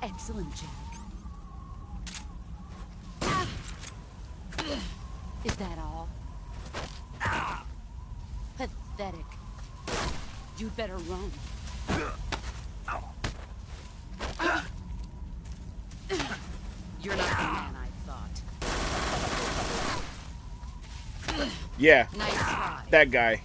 Excellent, Jack. Is that all? Pathetic. You'd better run. You're not the man I thought. Yeah, Nice try. that guy.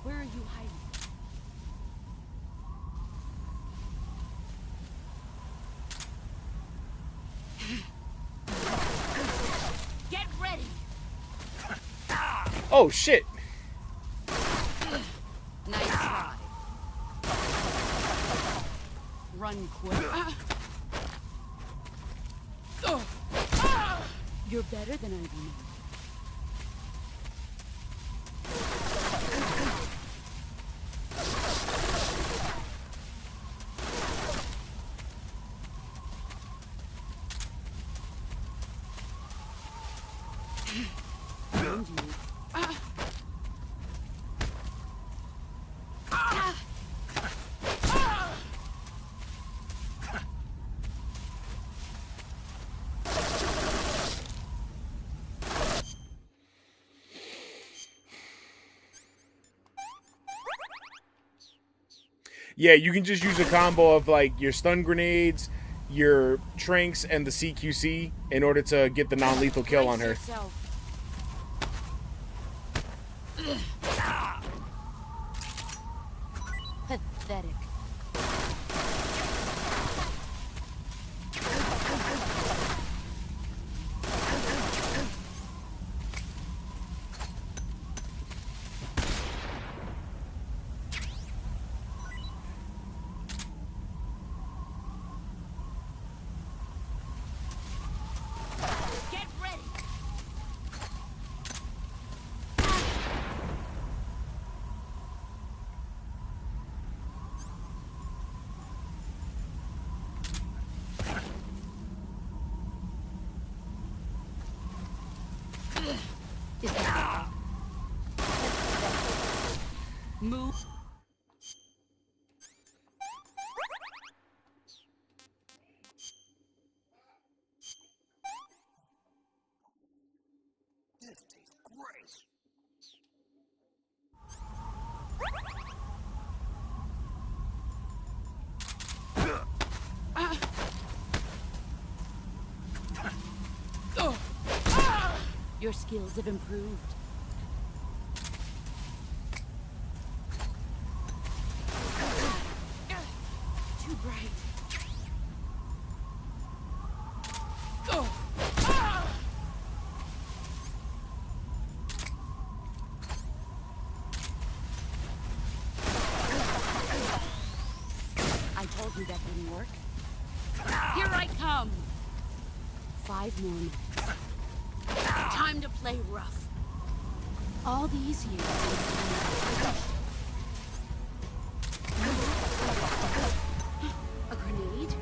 Where are you hiding? Get ready! Oh shit. Nice try. Run quick. You're better than I remember. Found you. Yeah, you can just use a combo of like your stun grenades, your tranks, and the CQC in order to get the non-lethal kill on her. Yourself. Pathetic. Get ready. Is that move? Your skills have improved. Too bright. I told you that wouldn't work. Here I come! 5 more minutes. Time to play rough. All these years. A grenade?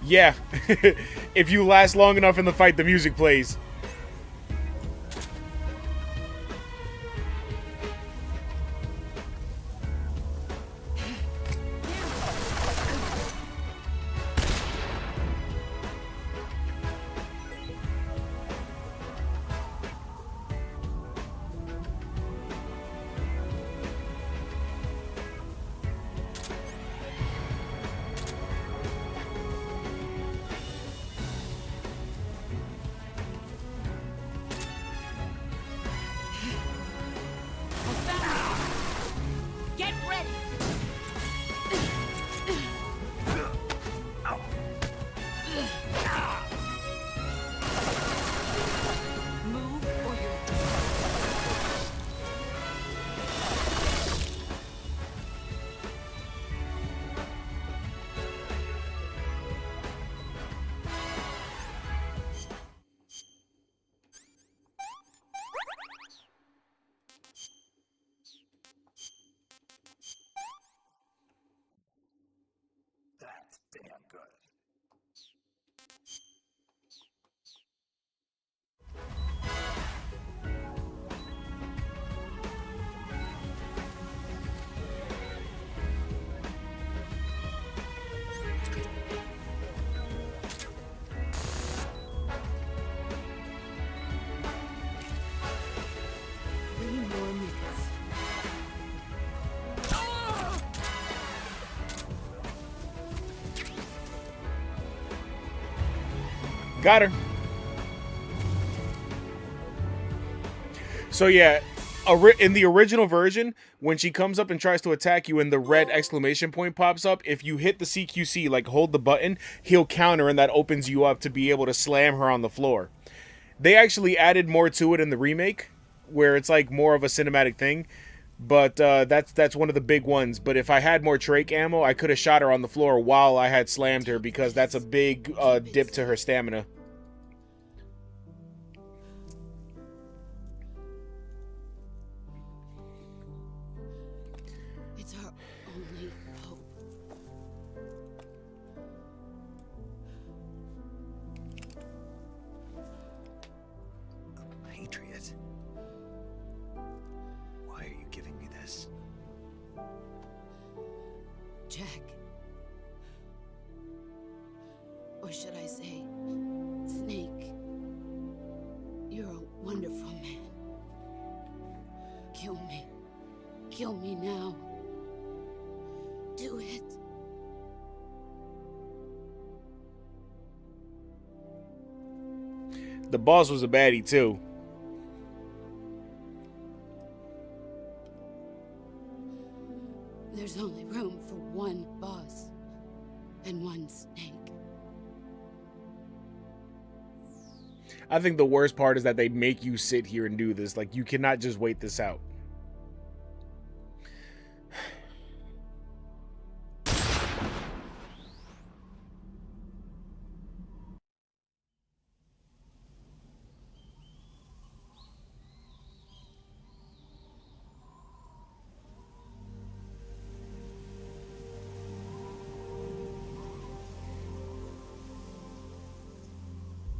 Yeah, if you last long enough in the fight, the music plays. Get ready! Move or you're That's damn good. Three more minutes. Got her. So yeah, in the original version, when she comes up and tries to attack you and the red exclamation point pops up, if you hit the CQC, like hold the button, he'll counter and that opens you up to be able to slam her on the floor. They actually added more to it in the remake, where it's like more of a cinematic thing. But that's one of the big ones. But if I had more trach ammo, I could have shot her on the floor while I had slammed her, because that's a big dip to her stamina. It's our only hope. A patriot? Why are you giving me this? Jack. Or should I say, Snake. You're a wonderful man. Kill me. Kill me now. Do it. The boss was a baddie too. There's only room for one boss and one Snake. I think the worst part is that they make you sit here and do this. Like, you cannot just wait this out.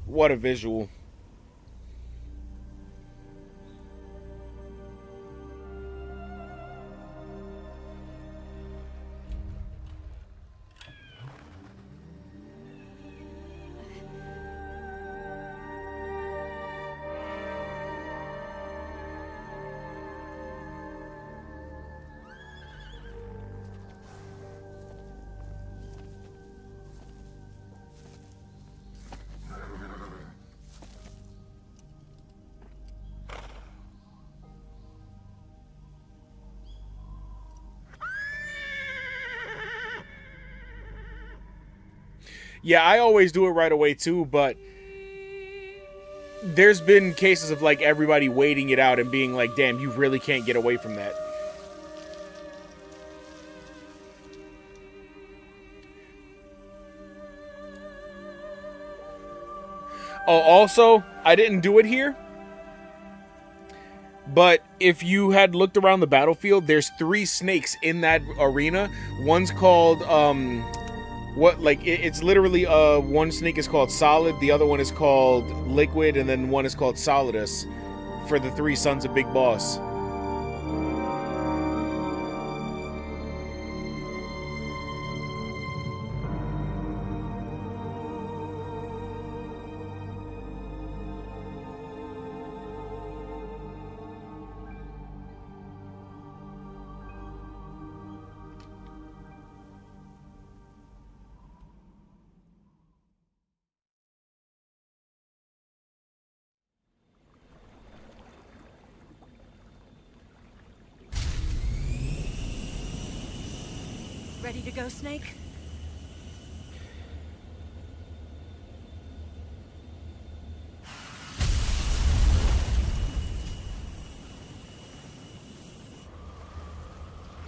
What a visual. Yeah, I always do it right away too, but there's been cases of like everybody waiting it out and being like, damn, you really can't get away from that. Oh, also, I didn't do it here, but if you had looked around the battlefield, there's 3 snakes in that arena. One's called, it's literally, one snake is called Solid, the other one is called Liquid, and then one is called Solidus for the 3 sons of Big Boss. Ready to go, Snake?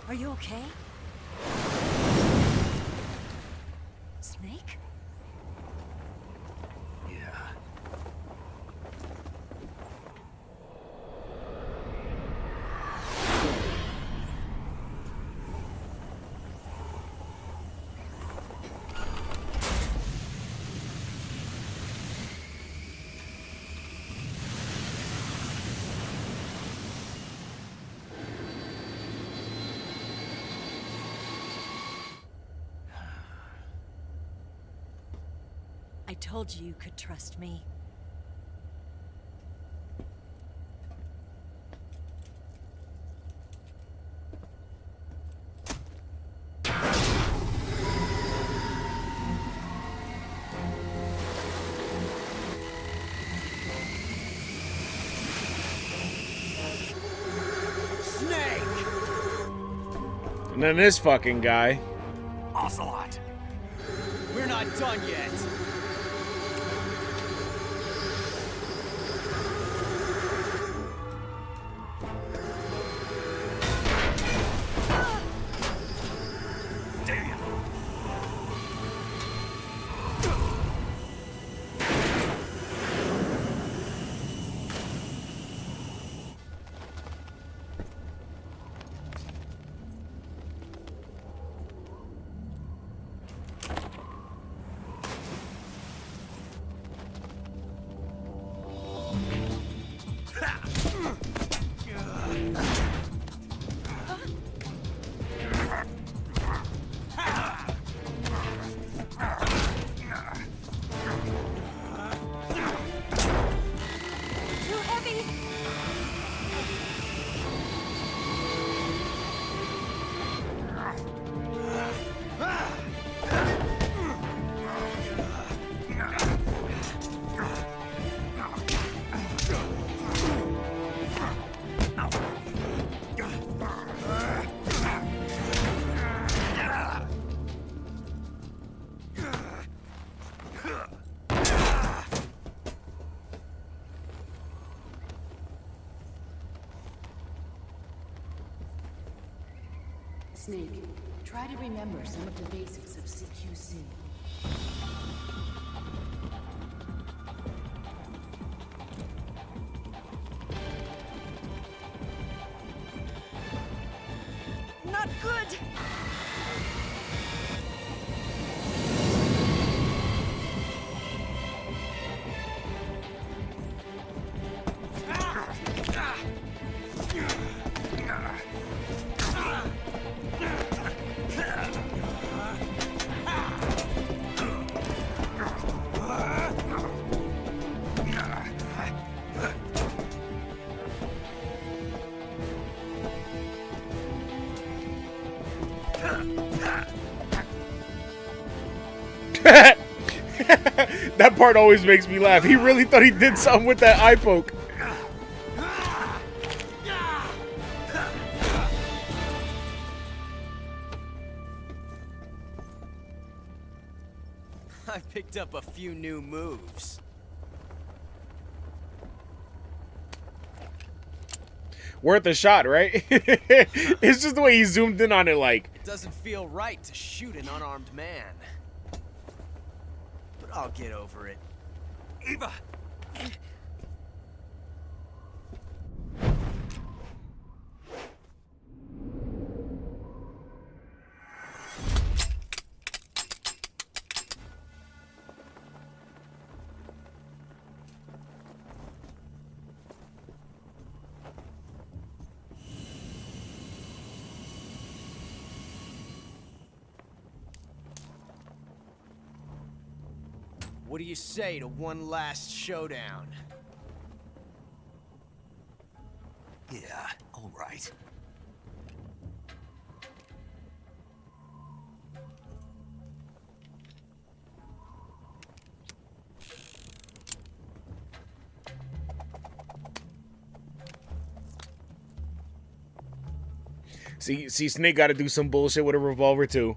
Are you okay? Snake? Yeah. I told you you could trust me. And then this fucking guy. Ocelot. We're not done yet. Too heavy! Snake, try to remember some of the basics of CQC. Not good! That part always makes me laugh. He really thought he did something with that eye poke. I've Picked up a few new moves. Worth a shot, right? It's just the way he zoomed in on it, like. It doesn't feel right to shoot an unarmed man. But I'll get over it. Eva! What do you say to one last showdown? Yeah, all right. See, Snake got to do some bullshit with a revolver too.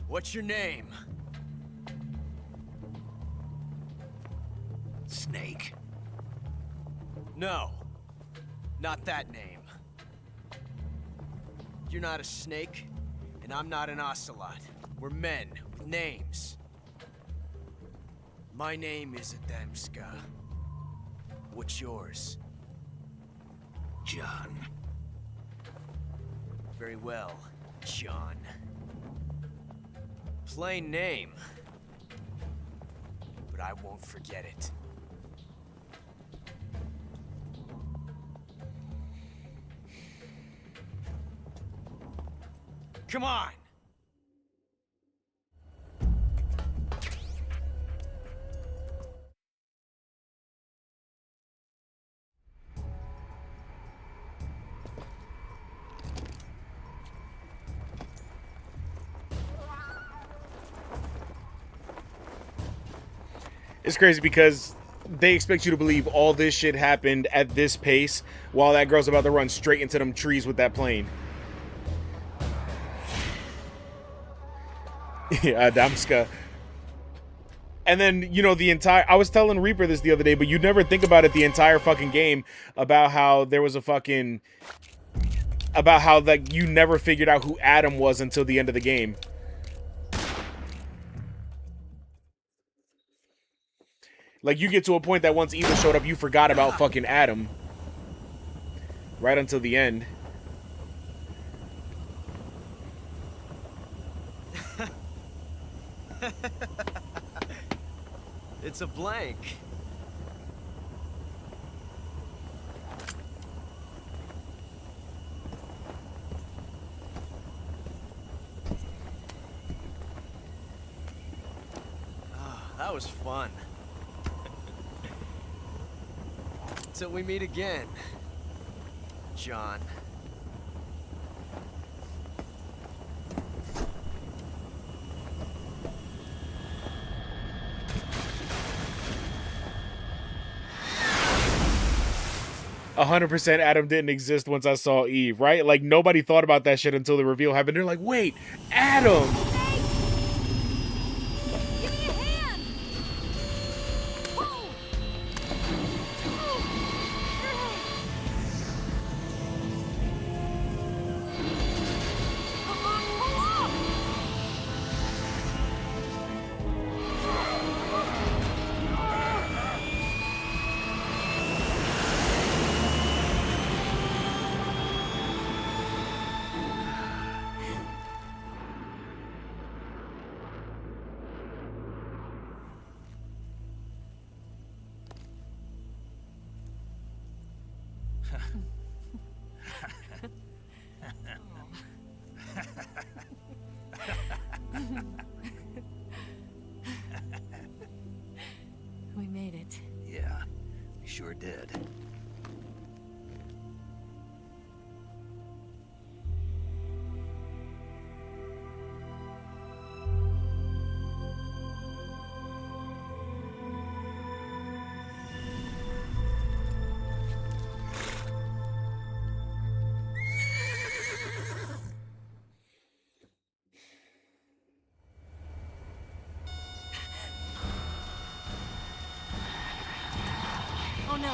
What's your name? Snake. No. Not that name. You're not a snake, and I'm not an ocelot. We're men with names. My name is Adamska. What's yours? John. Very well, John. Plain name. But I won't forget it. Come on! It's crazy because they expect you to believe all this shit happened at this pace while that girl's about to run straight into them trees with that plane. Yeah, Adamska. And then, you know, I was telling Reaper this the other day, but you'd never think about it the entire fucking game about how there was about how like you never figured out who Adam was until the end of the game. Like, you get to a point that once Eva showed up, you forgot about fucking Adam. Right until the end. It's a blank. That was fun. Till we meet again, John. %, Adam didn't exist once I saw Eve, right? Like, nobody thought about that shit until the reveal happened. They're like, wait, Adam! Give me a hand! Whoa! Come on, pull up! We made it. Yeah, we sure did. Oh no,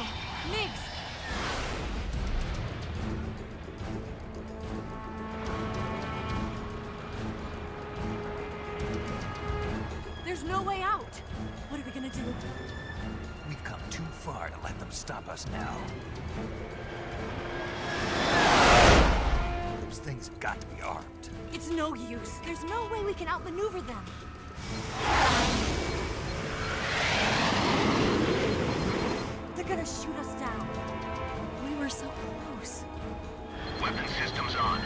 Migs! There's no way out! What are we gonna do? We've come too far to let them stop us now. Those things have got to be armed. It's no use. There's no way we can outmaneuver them. They're gonna shoot us down. We were so close. Weapon systems on.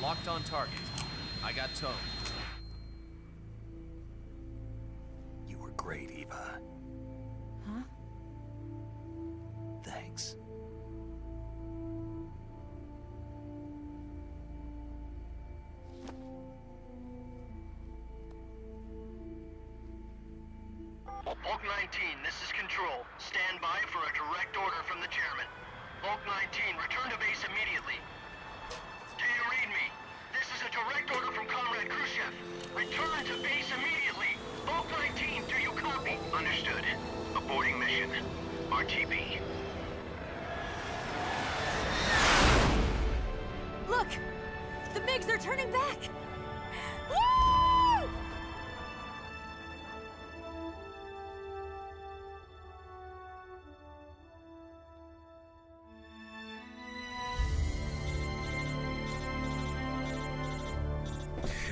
Locked on target. I got towed. You were great, Eva. Huh? Thanks. Bulk 19, this is Control. Stand by for a direct order from the chairman. Bulk 19, return to base immediately. Do you read me? This is a direct order from Comrade Khrushchev. Return to base immediately. Bulk 19, do you copy? Understood. Aborting mission. RTB. Look! The MiGs are turning back! Woo!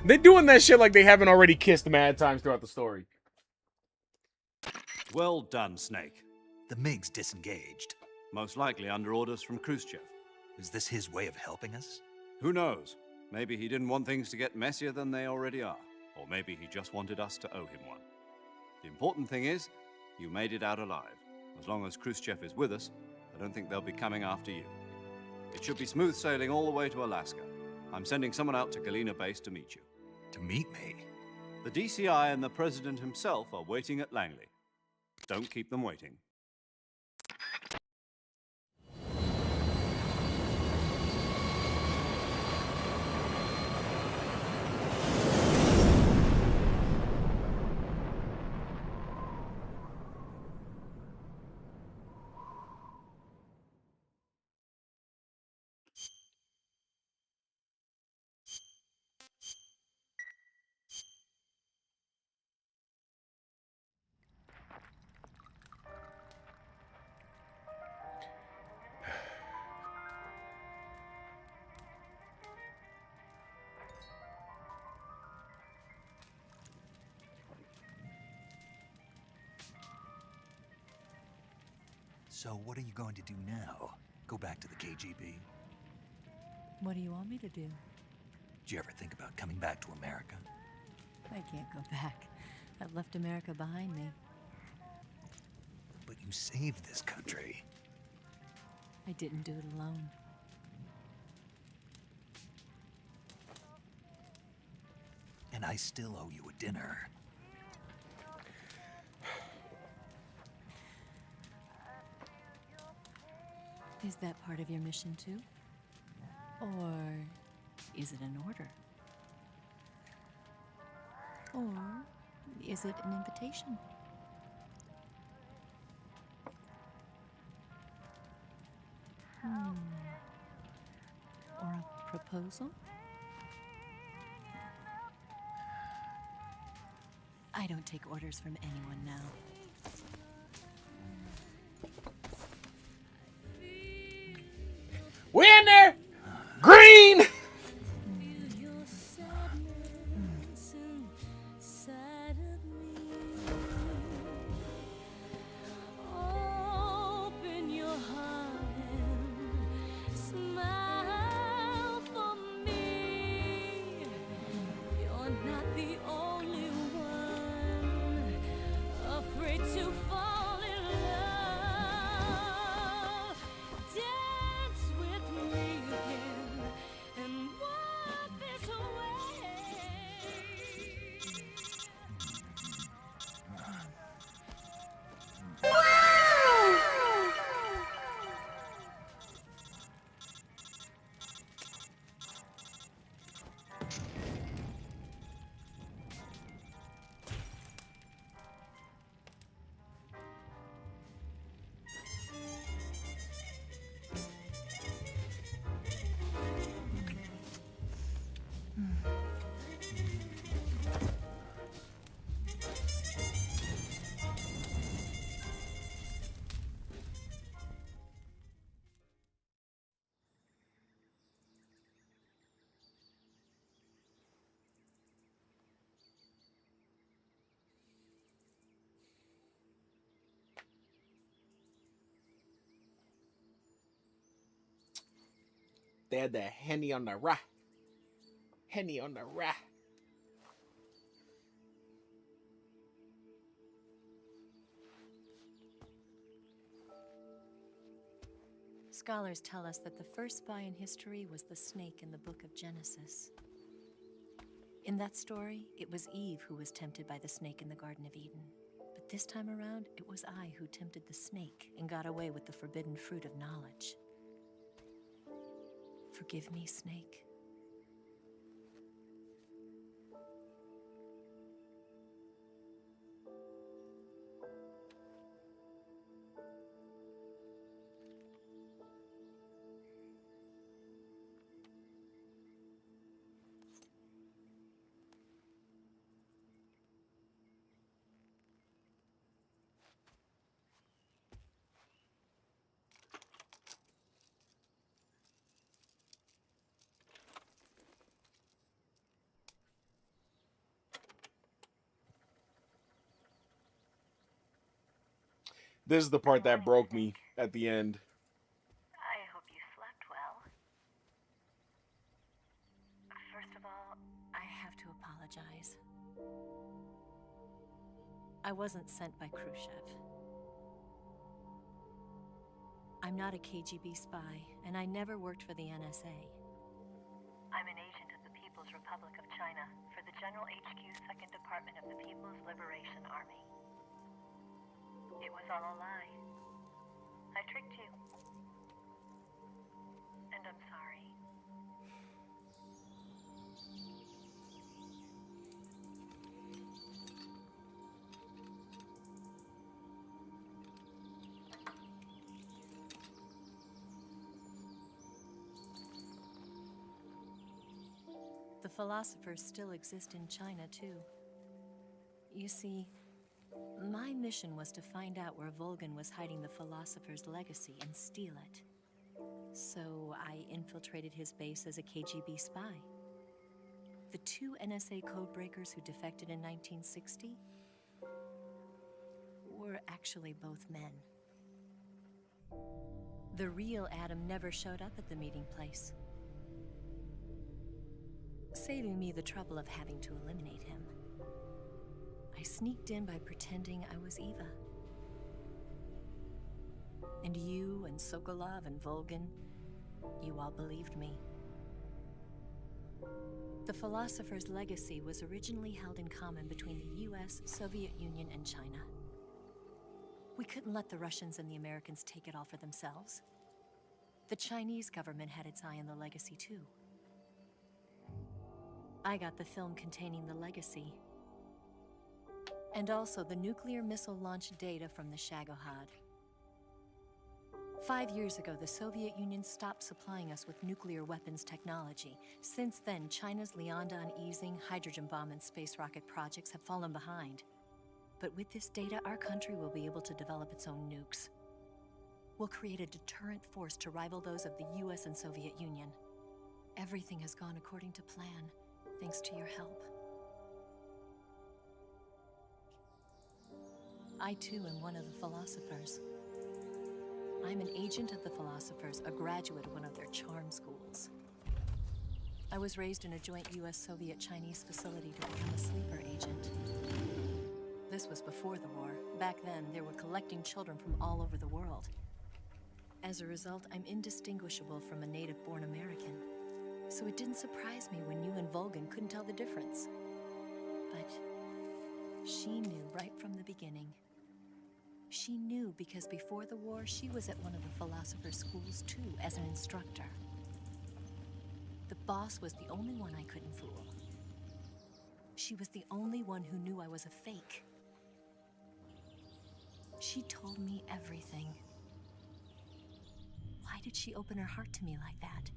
They're doing that shit like they haven't already kissed mad times throughout the story. Well done, Snake. The MiGs disengaged. Most likely under orders from Khrushchev. Is this his way of helping us? Who knows? Maybe he didn't want things to get messier than they already are. Or maybe he just wanted us to owe him one. The important thing is, you made it out alive. As long as Khrushchev is with us, I don't think they'll be coming after you. It should be smooth sailing all the way to Alaska. I'm sending someone out to Galena Base to meet you. To meet me? The DCI and the President himself are waiting at Langley. Don't keep them waiting. So what are you going to do now? Go back to the KGB? What do you want me to do? Did you ever think about coming back to America? I can't go back. I've left America behind me. But you saved this country. I didn't do it alone. And I still owe you a dinner. Is that part of your mission too? Or is it an order? Or is it an invitation? Or a proposal? I don't take orders from anyone now. We in there? Green! They had that Henny on the rah. Henny on the rah. Scholars tell us that the first spy in history was the snake in the book of Genesis. In that story, it was Eve who was tempted by the snake in the Garden of Eden. But this time around, it was I who tempted the snake and got away with the forbidden fruit of knowledge. Forgive me, Snake. This is the part that broke me at the end. I hope you slept well. First of all, I have to apologize. I wasn't sent by Khrushchev. I'm not a KGB spy, and I never worked for the NSA. I'm an agent of the People's Republic of China for the General HQ 2nd Department of the People's Liberation Army. It was all a lie. I tricked you. And I'm sorry. The philosophers still exist in China, too. You see, my mission was to find out where Volgin was hiding the philosopher's legacy and steal it. So I infiltrated his base as a KGB spy. The 2 NSA codebreakers who defected in 1960 were actually both men. The real Adam never showed up at the meeting place, saving me the trouble of having to eliminate him. I sneaked in by pretending I was Eva. And you and Sokolov and Volgin, you all believed me. The philosopher's legacy was originally held in common between the US, Soviet Union, and China. We couldn't let the Russians and the Americans take it all for themselves. The Chinese government had its eye on the legacy too. I got the film containing the legacy, and also the nuclear missile launch data from the Shagohod. 5 years ago, the Soviet Union stopped supplying us with nuclear weapons technology. Since then, China's Lianda and Easing hydrogen bomb and space rocket projects have fallen behind. But with this data, our country will be able to develop its own nukes. We'll create a deterrent force to rival those of the US and Soviet Union. Everything has gone according to plan, thanks to your help. I too am one of the philosophers. I'm an agent of the philosophers, a graduate of one of their charm schools. I was raised in a joint US-Soviet-Chinese facility to become a sleeper agent. This was before the war. Back then, they were collecting children from all over the world. As a result, I'm indistinguishable from a native-born American. So it didn't surprise me when you and Volgin couldn't tell the difference. But she knew right from the beginning. She knew because before the war, she was at one of the philosopher's schools too, as an instructor. The boss was the only one I couldn't fool. She was the only one who knew I was a fake. She told me everything. Why did she open her heart to me like that?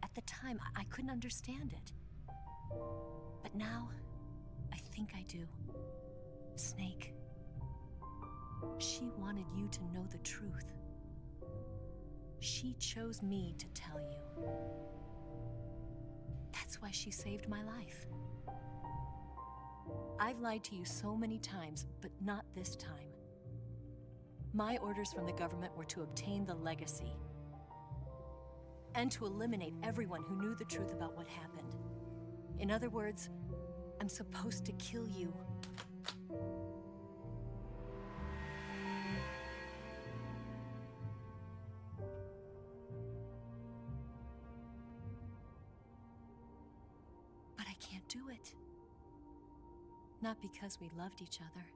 At the time, I couldn't understand it. But now, I think I do. Snake. She wanted you to know the truth. She chose me to tell you. That's why she saved my life. I've lied to you so many times, but not this time. My orders from the government were to obtain the legacy. and to eliminate everyone who knew the truth about what happened. In other words, I'm supposed to kill you. But I can't do it. Not because we loved each other.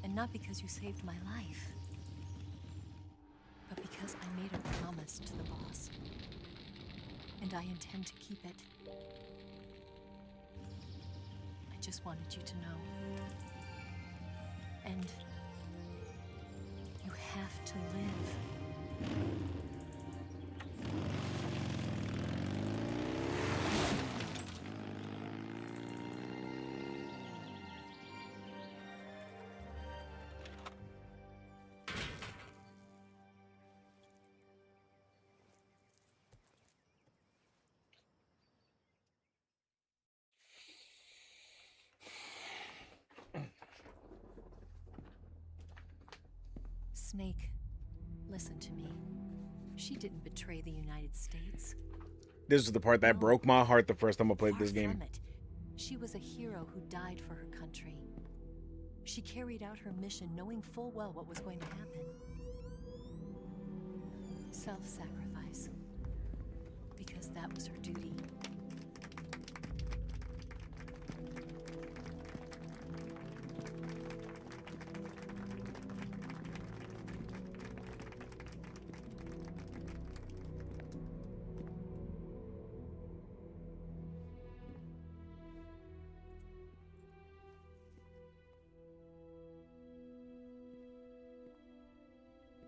And not because you saved my life. But because I made a promise to the boss. And I intend to keep it. I just wanted you to know. And you have to live. Snake, listen to me. She didn't betray the United States. This is the part that broke my heart the first time I played Far this game. from it. She was a hero who died for her country. She carried out her mission knowing full well what was going to happen. Self-sacrifice. Because that was her duty.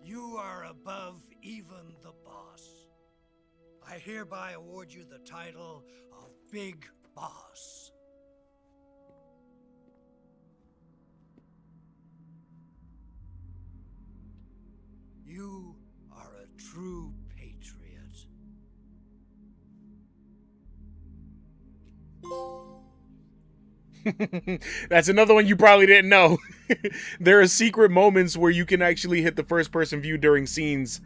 You are above even the boss. I hereby award you the title of Big Boss. You are a true patriot. That's another one you probably didn't know. There are secret moments where you can actually hit the first person view during scenes.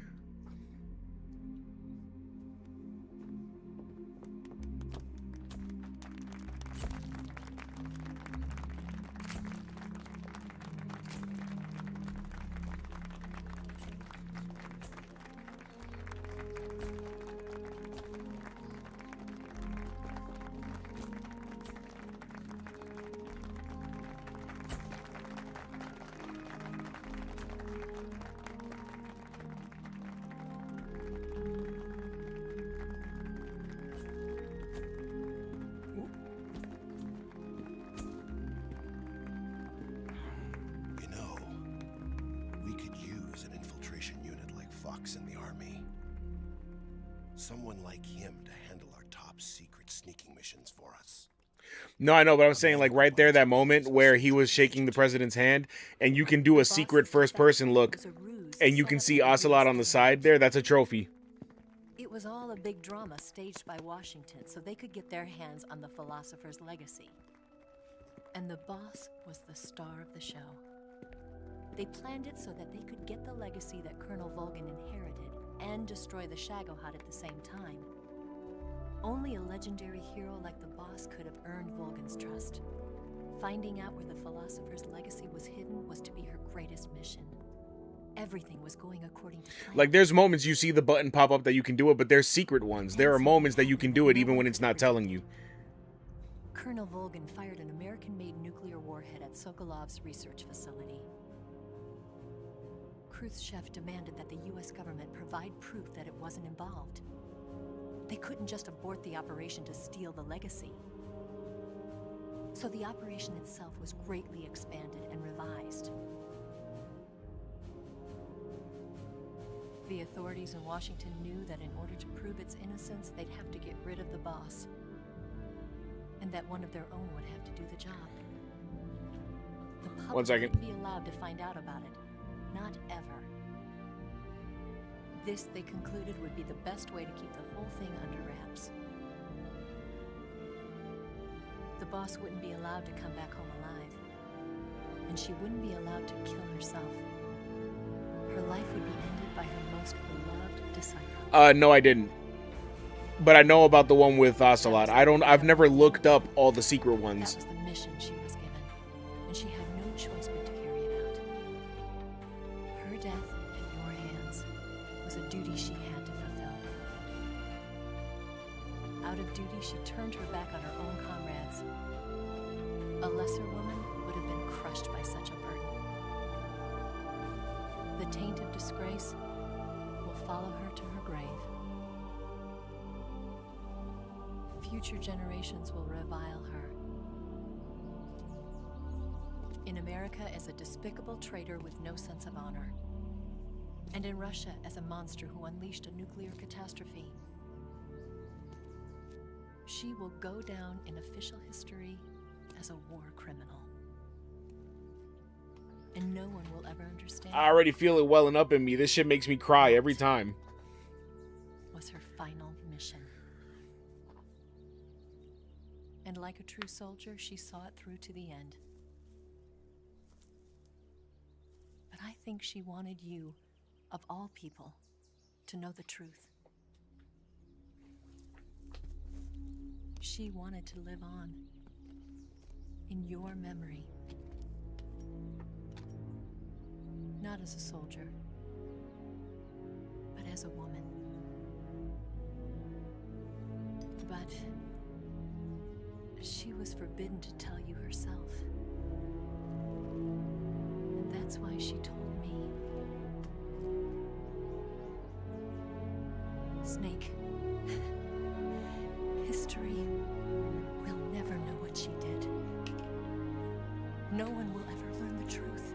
You know, we could use an infiltration unit like Fox in the army. Someone like him to handle our top secret sneaking missions for us. No, I know, but I'm saying, like, right there, that moment where he was shaking the president's hand, and you can do a secret first-person look, and you can see Ocelot on the side there. That's a trophy. It was all a big drama staged by Washington so they could get their hands on the philosopher's legacy. And the boss was the star of the show. They planned it so that they could get the legacy that Colonel Volgin inherited and destroy the Shagohod at the same time. Only a legendary hero like the boss could have earned Volgin's trust. Finding out where the philosopher's legacy was hidden was to be her greatest mission. Everything was going according to plan. Like, there's moments you see the button pop up that you can do it, but there's secret ones. There are moments that you can do it even when it's not telling you. Colonel Volgin fired an American-made nuclear warhead at Sokolov's research facility. Khrushchev demanded that the US government provide proof that it wasn't involved. They couldn't just abort the operation to steal the legacy. So the operation itself was greatly expanded and revised. The authorities in Washington knew that in order to prove its innocence, they'd have to get rid of the boss. And that one of their own would have to do the job. The public 1 second. wouldn't be allowed to find out about it. Not ever. This, they concluded, would be the best way to keep the whole thing under wraps. The boss wouldn't be allowed to come back home alive. And she wouldn't be allowed to kill herself. Her life would be ended by her most beloved disciple. No, I didn't. But I know about the one with Ocelot. I've never looked up all the secret ones. That was the mission she was given, and she had no choice but to carry it out. Her death at your hands was a duty she had to fulfill. Out of duty, she turned her back on her own comrades. A lesser woman would have been crushed by such a burden. The taint of disgrace will follow her to her grave. Future generations will revile her. In America as a despicable traitor with no sense of honor. And in Russia as a monster who unleashed a nuclear catastrophe. She will go down in official history as a war criminal. And no one will ever understand. I already feel it welling up in me. This shit makes me cry every time. Was her final mission. And like a true soldier, she saw it through to the end. But I think she wanted you, of all people, to know the truth. She wanted to live on in your memory. Not as a soldier, but as a woman. But she was forbidden to tell you herself. And that's why she told me. Snake, history will never know what she did. No one will ever learn the truth.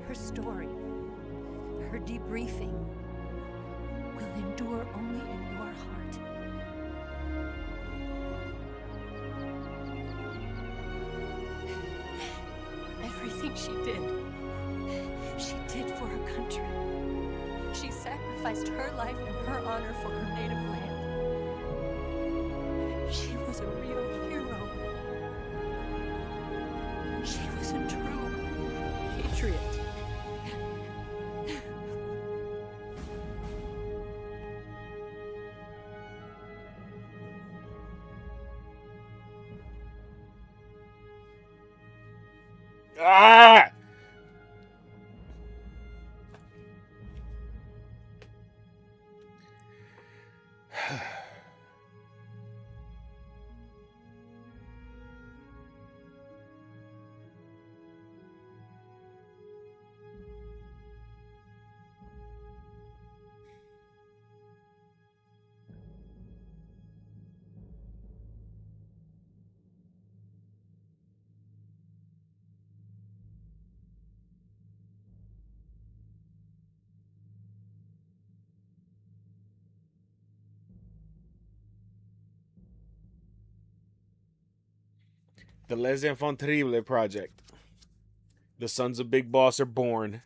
Her story, her debriefing, will endure only in your heart. Everything she did for her country. She sacrificed her life and her honor for her native land. She was a real hero. She was a true patriot. Ah! The Les Enfants Terribles project. The sons of Big Boss are born.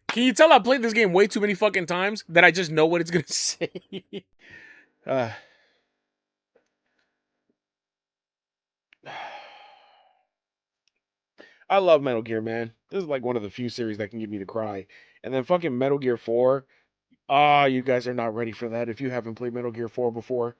Can you tell I played this game way too many fucking times that I just know what it's gonna say? I love Metal Gear, man. This is like one of the few series that can get me to cry. And then fucking Metal Gear 4. Ah, you guys are not ready for that if you haven't played Metal Gear 4 before.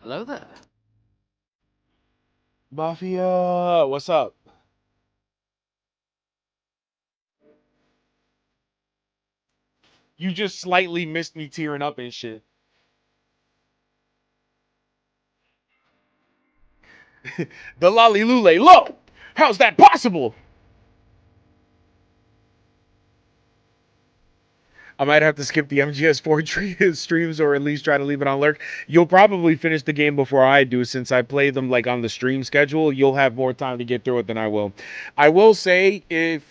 Hello there. Mafia, what's up? You just slightly missed me tearing up and shit. The Lolly Lule low! How's that possible? I might have to skip the MGS4 streams or at least try to leave it on lurk. You'll probably finish the game before I do since I play them like on the stream schedule. You'll have more time to get through it than I will. I will say if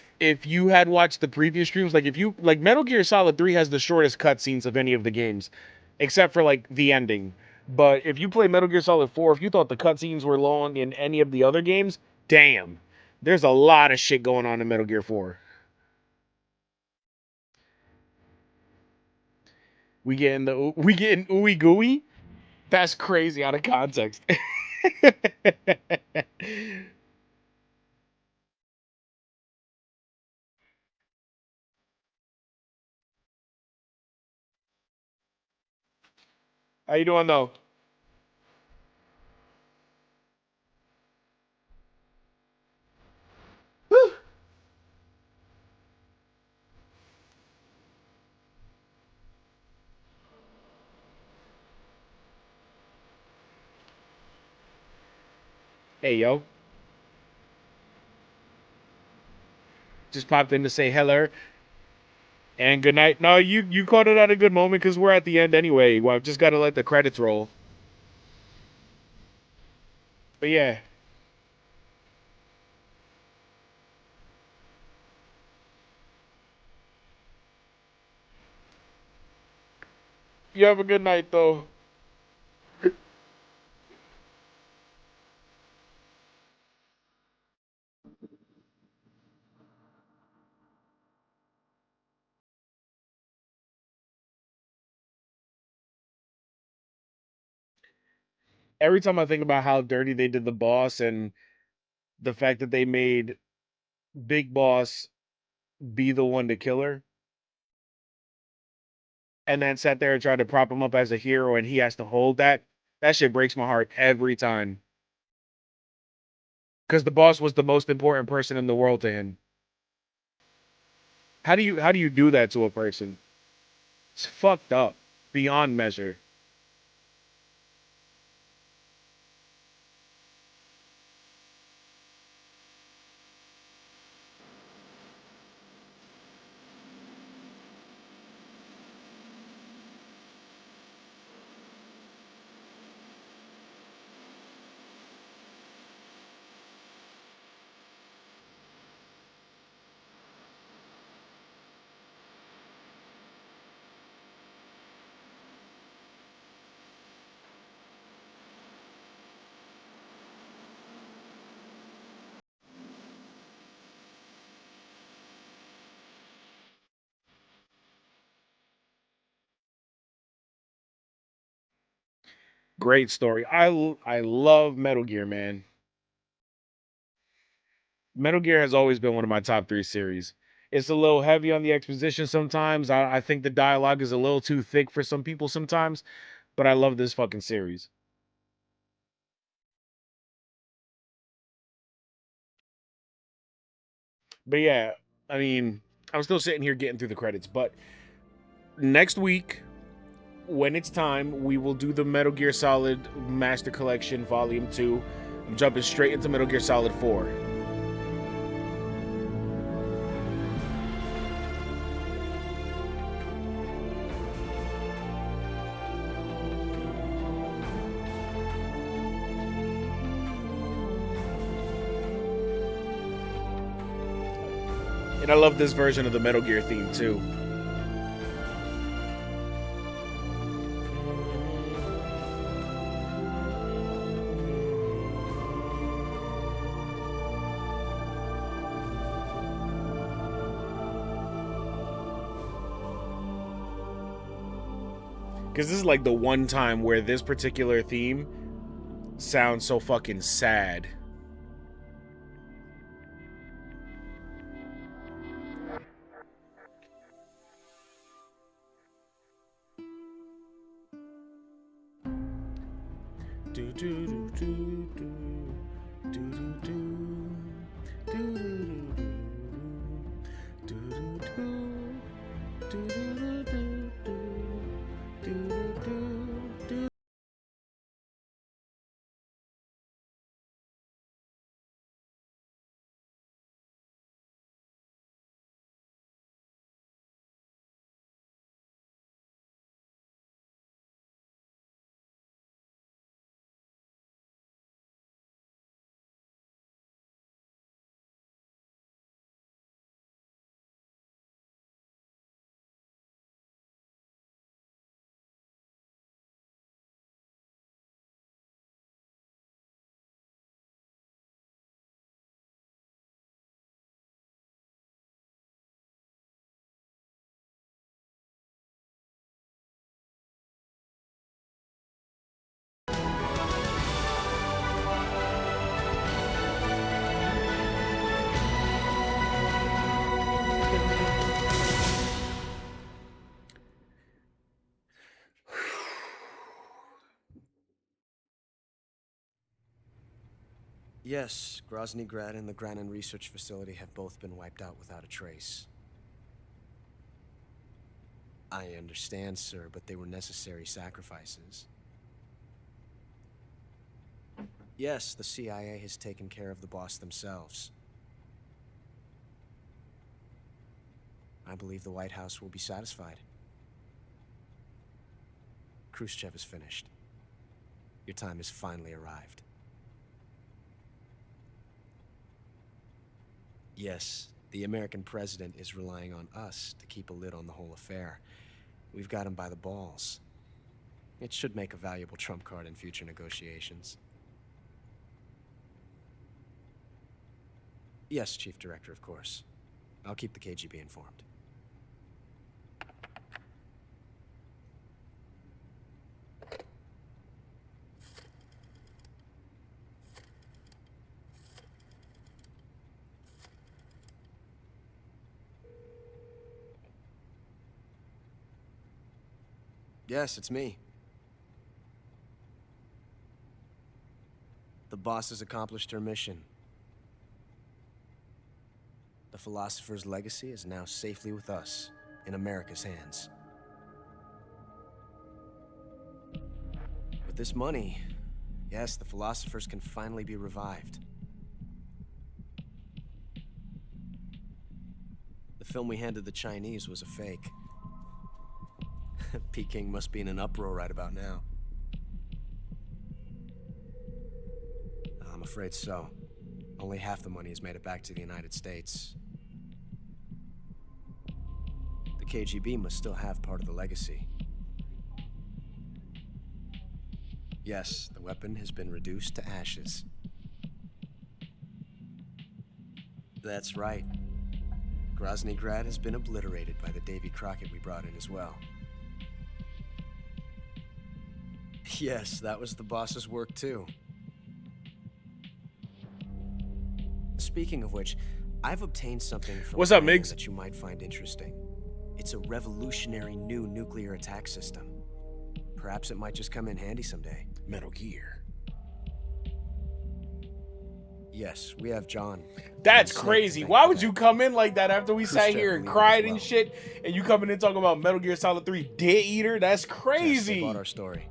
you had watched the previous streams, like if you like Metal Gear Solid 3 has the shortest cutscenes of any of the games, except for like the ending. But if you play Metal Gear Solid 4, if you thought the cutscenes were long in any of the other games, damn. There's a lot of shit going on in Metal Gear 4. We getting ooey gooey? That's crazy out of context. How you doing though? Hey yo. Just popped in to say hello and good night. No, you caught it at a good moment because we're at the end anyway. Well, I've just got to let the credits roll. But yeah. You have a good night though. Every time I think about how dirty they did the boss and the fact that they made Big Boss be the one to kill her and then sat there and tried to prop him up as a hero and he has to hold that, that shit breaks my heart every time. Because the boss was the most important person in the world to him. How do you do that to a person? It's fucked up beyond measure. Great story. I love Metal Gear, man. Metal Gear has always been one of my top 3 series. It's a little heavy on the exposition sometimes. I think the dialogue is a little too thick for some people sometimes, but I love this fucking series. But yeah, I mean, I'm still sitting here getting through the credits, but next week, when it's time, we will do the Metal Gear Solid Master Collection Volume 2. I'm jumping straight into Metal Gear Solid 4. And I love this version of the Metal Gear theme too. Because this is like the one time where this particular theme sounds so fucking sad. Do do do do do do do do do do do do do do. Yes, Grozny Grad and the Granin Research Facility have both been wiped out without a trace. I understand, sir, but they were necessary sacrifices. Yes, the CIA has taken care of the boss themselves. I believe the White House will be satisfied. Khrushchev is finished. Your time has finally arrived. Yes, the American president is relying on us to keep a lid on the whole affair. We've got him by the balls. It should make a valuable trump card in future negotiations. Yes, Chief Director, of course. I'll keep the KGB informed. Yes, it's me. The boss has accomplished her mission. The philosopher's legacy is now safely with us, in America's hands. With this money, yes, the philosophers can finally be revived. The film we handed the Chinese was a fake. Peking must be in an uproar right about now. I'm afraid so. Only half the money has made it back to the United States. The KGB must still have part of the legacy. Yes, the weapon has been reduced to ashes. That's right. Grozny Grad has been obliterated by the Davy Crockett we brought in as well. Yes, that was the boss's work too. Speaking of which, I've obtained something from What's up, Granin Migs? that you might find interesting. It's a revolutionary new nuclear attack system. Perhaps it might just come in handy someday. Metal Gear. Yes, we have John. That's and Snake crazy. to thank Why for would that. you come in like that after we sat Khrushchev here and believed cried as and well. shit, and you coming in talking about Metal Gear Solid 3 Dead Eater? That's Yes, crazy. they bought our story.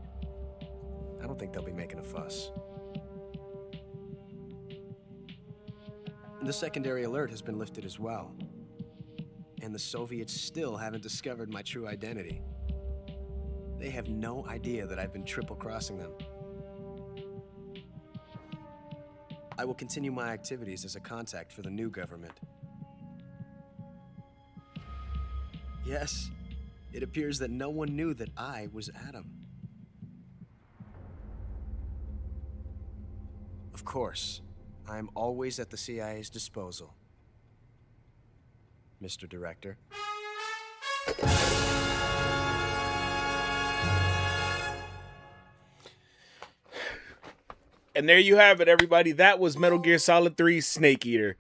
I don't think they'll be making a fuss. The secondary alert has been lifted as well. And the Soviets still haven't discovered my true identity. They have no idea that I've been triple-crossing them. I will continue my activities as a contact for the new government. Yes, it appears that no one knew that I was Adam. Of course, I'm always at the CIA's disposal, Mr. Director. And there you have it, everybody. That was Metal Gear Solid 3 Snake Eater.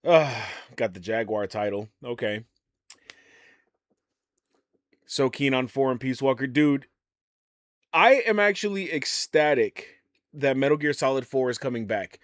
Got the Jaguar title. Okay. So keen on 4 and Peace Walker. Dude, I am actually ecstatic that Metal Gear Solid 4 is coming back.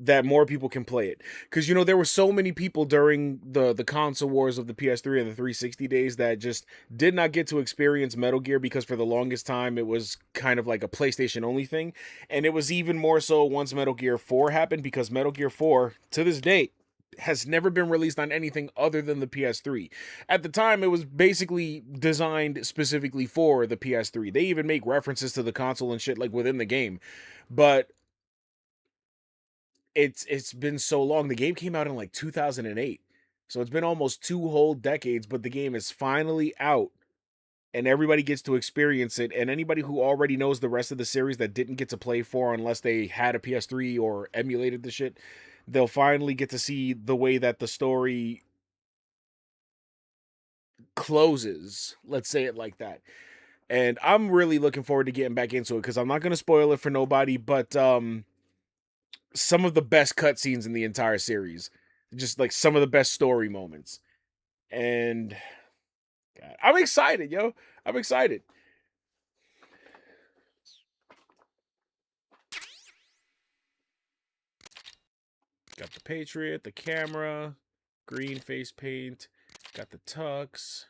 That more people can play it. Because, you know, there were so many people during the console wars of the PS3 and the 360 days that just did not get to experience Metal Gear because for the longest time it was kind of like a PlayStation only thing. And it was even more so once Metal Gear 4 happened because Metal Gear 4, to this date, has never been released on anything other than the PS3. At the time, it was basically designed specifically for the PS3. They even make references to the console and shit like within the game. But it's been so long. The game came out in like 2008. So it's been almost 2 whole decades, but the game is finally out and everybody gets to experience it. And anybody who already knows the rest of the series that didn't get to play 4 unless they had a PS3 or emulated the shit, they'll finally get to see the way that the story closes. Let's say it like that. And I'm really looking forward to getting back into it because I'm not going to spoil it for nobody, but some of the best cutscenes in the entire series. Just like some of the best story moments. And God, I'm excited, yo. I'm excited. Got the Patriot, the camera, green face paint, got the tux.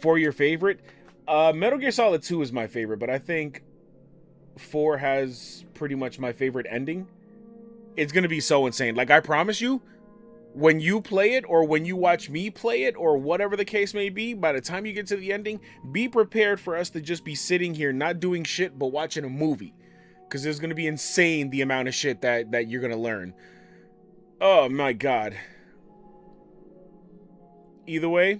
For your favorite, Metal Gear Solid 2 is my favorite, but I think 4 has pretty much my favorite ending. It's gonna be so insane. Like, I promise you, when you play it, or when you watch me play it, or whatever the case may be, by the time you get to the ending, be prepared for us to just be sitting here not doing shit but watching a movie, because there's gonna be insane the amount of shit that you're gonna learn. Oh my god. Either way,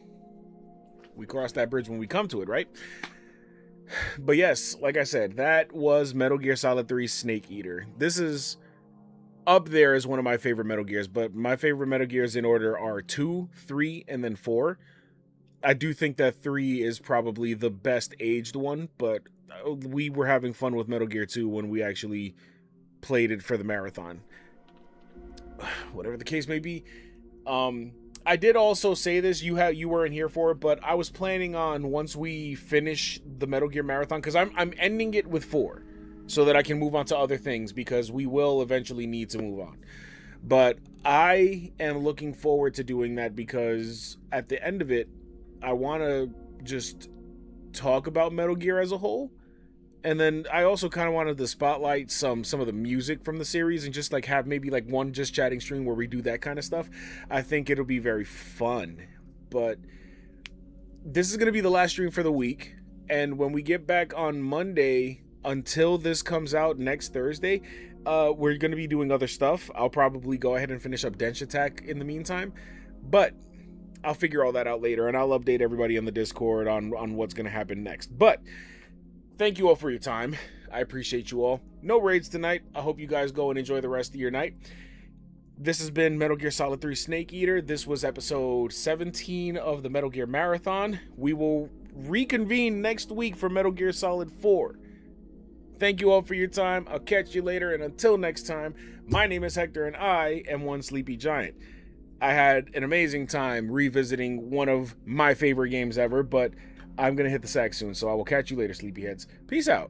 we cross that bridge when we come to it, right? But yes, like I said, that was Metal Gear Solid 3 Snake Eater. This is up there as one of my favorite Metal Gears, but my favorite Metal Gears in order are 2, 3, and then 4. I do think that 3 is probably the best aged one, but we were having fun with Metal Gear 2 when we actually played it for the marathon. Whatever the case may be, I did also say this, you weren't here for it, but I was planning on, once we finish the Metal Gear Marathon, because I'm ending it with 4, so that I can move on to other things, because we will eventually need to move on. But I am looking forward to doing that, because at the end of it, I want to just talk about Metal Gear as a whole. And then I also kind of wanted to spotlight some of the music from the series, and just like have maybe like one just chatting stream where we do that kind of stuff. I think it'll be very fun. But this is going to be the last stream for the week. And when we get back on Monday, until this comes out next Thursday, we're going to be doing other stuff. I'll probably go ahead and finish up Dench Attack in the meantime. But I'll figure all that out later, and I'll update everybody on the Discord on what's going to happen next. But thank you all for your time. I appreciate you all. No raids tonight. I hope you guys go and enjoy the rest of your night. This has been Metal Gear Solid 3 Snake Eater. This was episode 17 of the Metal Gear Marathon. We will reconvene next week for Metal Gear Solid 4. Thank you all for your time. I'll catch you later, and until next time, my name is Hector, and I am One Sleepy Giant. I had an amazing time revisiting one of my favorite games ever, but I'm going to hit the sack soon, so I will catch you later, sleepyheads. Peace out.